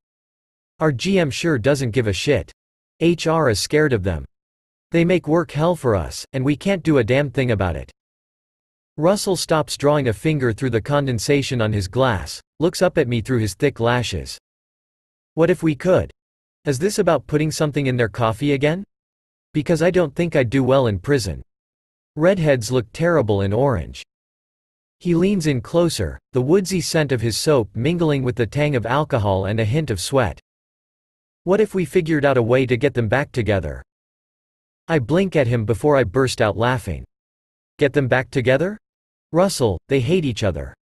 [SPEAKER 1] Our GM sure doesn't give a shit. HR is scared of them. They make work hell for us, and we can't do a damn thing about it. Russell stops drawing a finger through the condensation on his glass, looks up at me through his thick lashes. What if we could? Is this about putting something in their coffee again? Because I don't think I'd do well in prison. Redheads look terrible in orange. He leans in closer, the woodsy scent of his soap mingling with the tang of alcohol and a hint of sweat. What if we figured out a way to get them back together? I blink at him before I burst out laughing. Get them back together? Russell, they hate each other.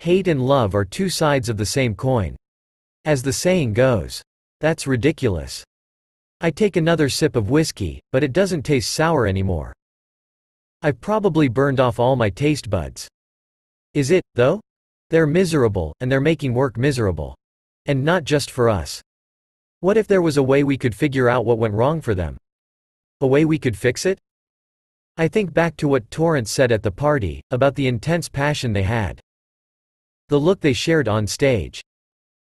[SPEAKER 1] Hate and love are two sides of the same coin. As the saying goes. That's ridiculous. I take another sip of whiskey, but it doesn't taste sour anymore. I've probably burned off all my taste buds. Is it, though? They're miserable, and they're making work miserable. And not just for us. What if there was a way we could figure out what went wrong for them? A way we could fix it? I think back to what Torrance said at the party, about the intense passion they had. The look they shared on stage.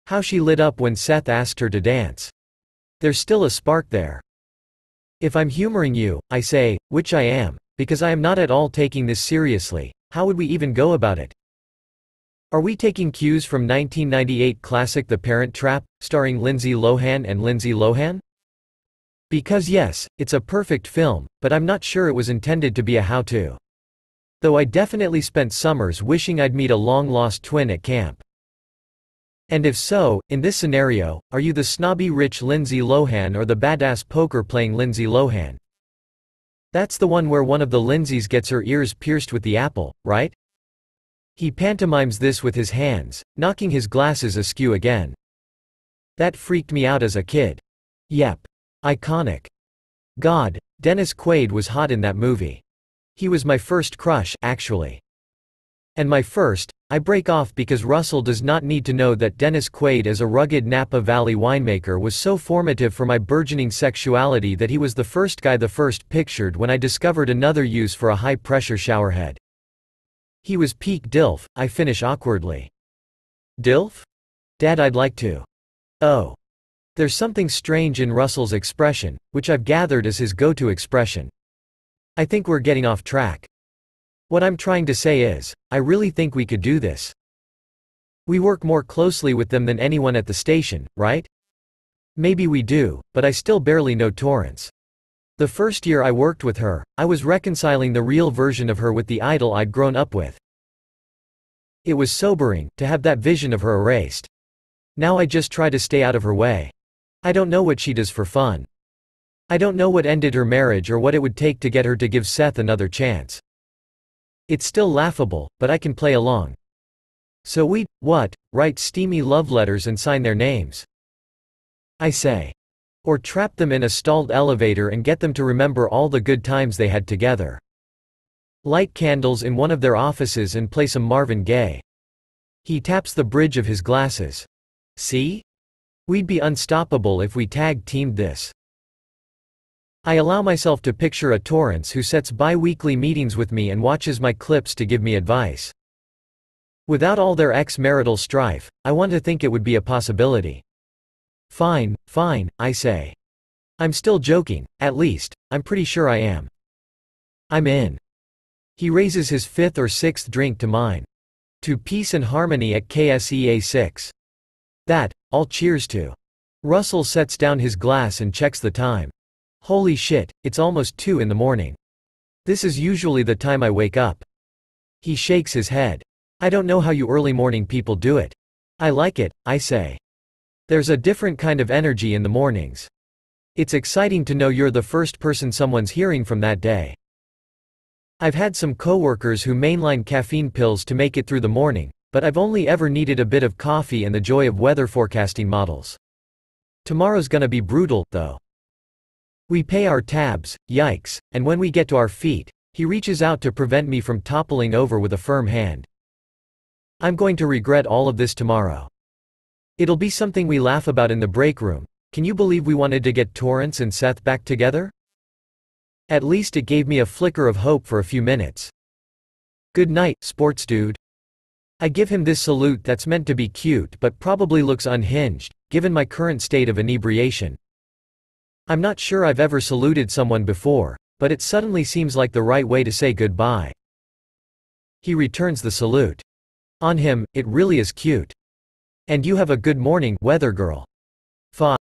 [SPEAKER 1] How she lit up when Seth asked her to dance. There's still a spark there. If I'm humoring you, I say, which I am, because I am not at all taking this seriously, how would we even go about it? Are we taking cues from 1998 classic The Parent Trap, starring Lindsay Lohan and Lindsay Lohan? Because yes, it's a perfect film, but I'm not sure it was intended to be a how-to. Though I definitely spent summers wishing I'd meet a long-lost twin at camp. And if so, in this scenario, are you the snobby rich Lindsay Lohan or the badass poker-playing Lindsay Lohan? That's the one where one of the Lindsays gets her ears pierced with the apple, right? He pantomimes this with his hands, knocking his glasses askew again. That freaked me out as a kid. Yep. Iconic. God, Dennis Quaid was hot in that movie. He was my first crush, actually. And my first, I break off because Russell does not need to know that Dennis Quaid as a rugged Napa Valley winemaker was so formative for my burgeoning sexuality that he was the first guy the first pictured when I discovered another use for a high-pressure showerhead. He was peak DILF, I finish awkwardly. DILF? Dad, I'd like to. Oh. There's something strange in Russell's expression, which I've gathered is his go-to expression. I think we're getting off track. What I'm trying to say is, I really think we could do this. We work more closely with them than anyone at the station, right? Maybe we do, but I still barely know Torrance. The first year I worked with her, I was reconciling the real version of her with the idol I'd grown up with. It was sobering, to have that vision of her erased. Now I just try to stay out of her way. I don't know what she does for fun. I don't know what ended her marriage or what it would take to get her to give Seth another chance. It's still laughable, but I can play along. So we'd, write steamy love letters and sign their names. I say. Or trap them in a stalled elevator and get them to remember all the good times they had together. Light candles in one of their offices and play some Marvin Gaye. He taps the bridge of his glasses. See? We'd be unstoppable if we tag-teamed this. I allow myself to picture a Torrance who sets bi-weekly meetings with me and watches my clips to give me advice. Without all their ex-marital strife, I want to think it would be a possibility. Fine, I say. I'm still joking, at least, I'm pretty sure I am. I'm in. He raises his fifth or sixth drink to mine. To peace and harmony at KSEA 6. That, all cheers to. Russell sets down his glass and checks the time. Holy shit, it's almost 2 in the morning. This is usually the time I wake up. He shakes his head. I don't know how you early morning people do it. I like it, I say. There's a different kind of energy in the mornings. It's exciting to know you're the first person someone's hearing from that day. I've had some coworkers who mainline caffeine pills to make it through the morning, but I've only ever needed a bit of coffee and the joy of weather forecasting models. Tomorrow's gonna be brutal, though. We pay our tabs, yikes, and when we get to our feet, he reaches out to prevent me from toppling over with a firm hand. I'm going to regret all of this tomorrow. It'll be something we laugh about in the break room. Can you believe we wanted to get Torrance and Seth back together? At least it gave me a flicker of hope for a few minutes. Good night, sports dude. I give him this salute that's meant to be cute but probably looks unhinged, given my current state of inebriation. I'm not sure I've ever saluted someone before, but it suddenly seems like the right way to say goodbye. He returns the salute. On him, it really is cute. And you have a good morning, weather girl. 5.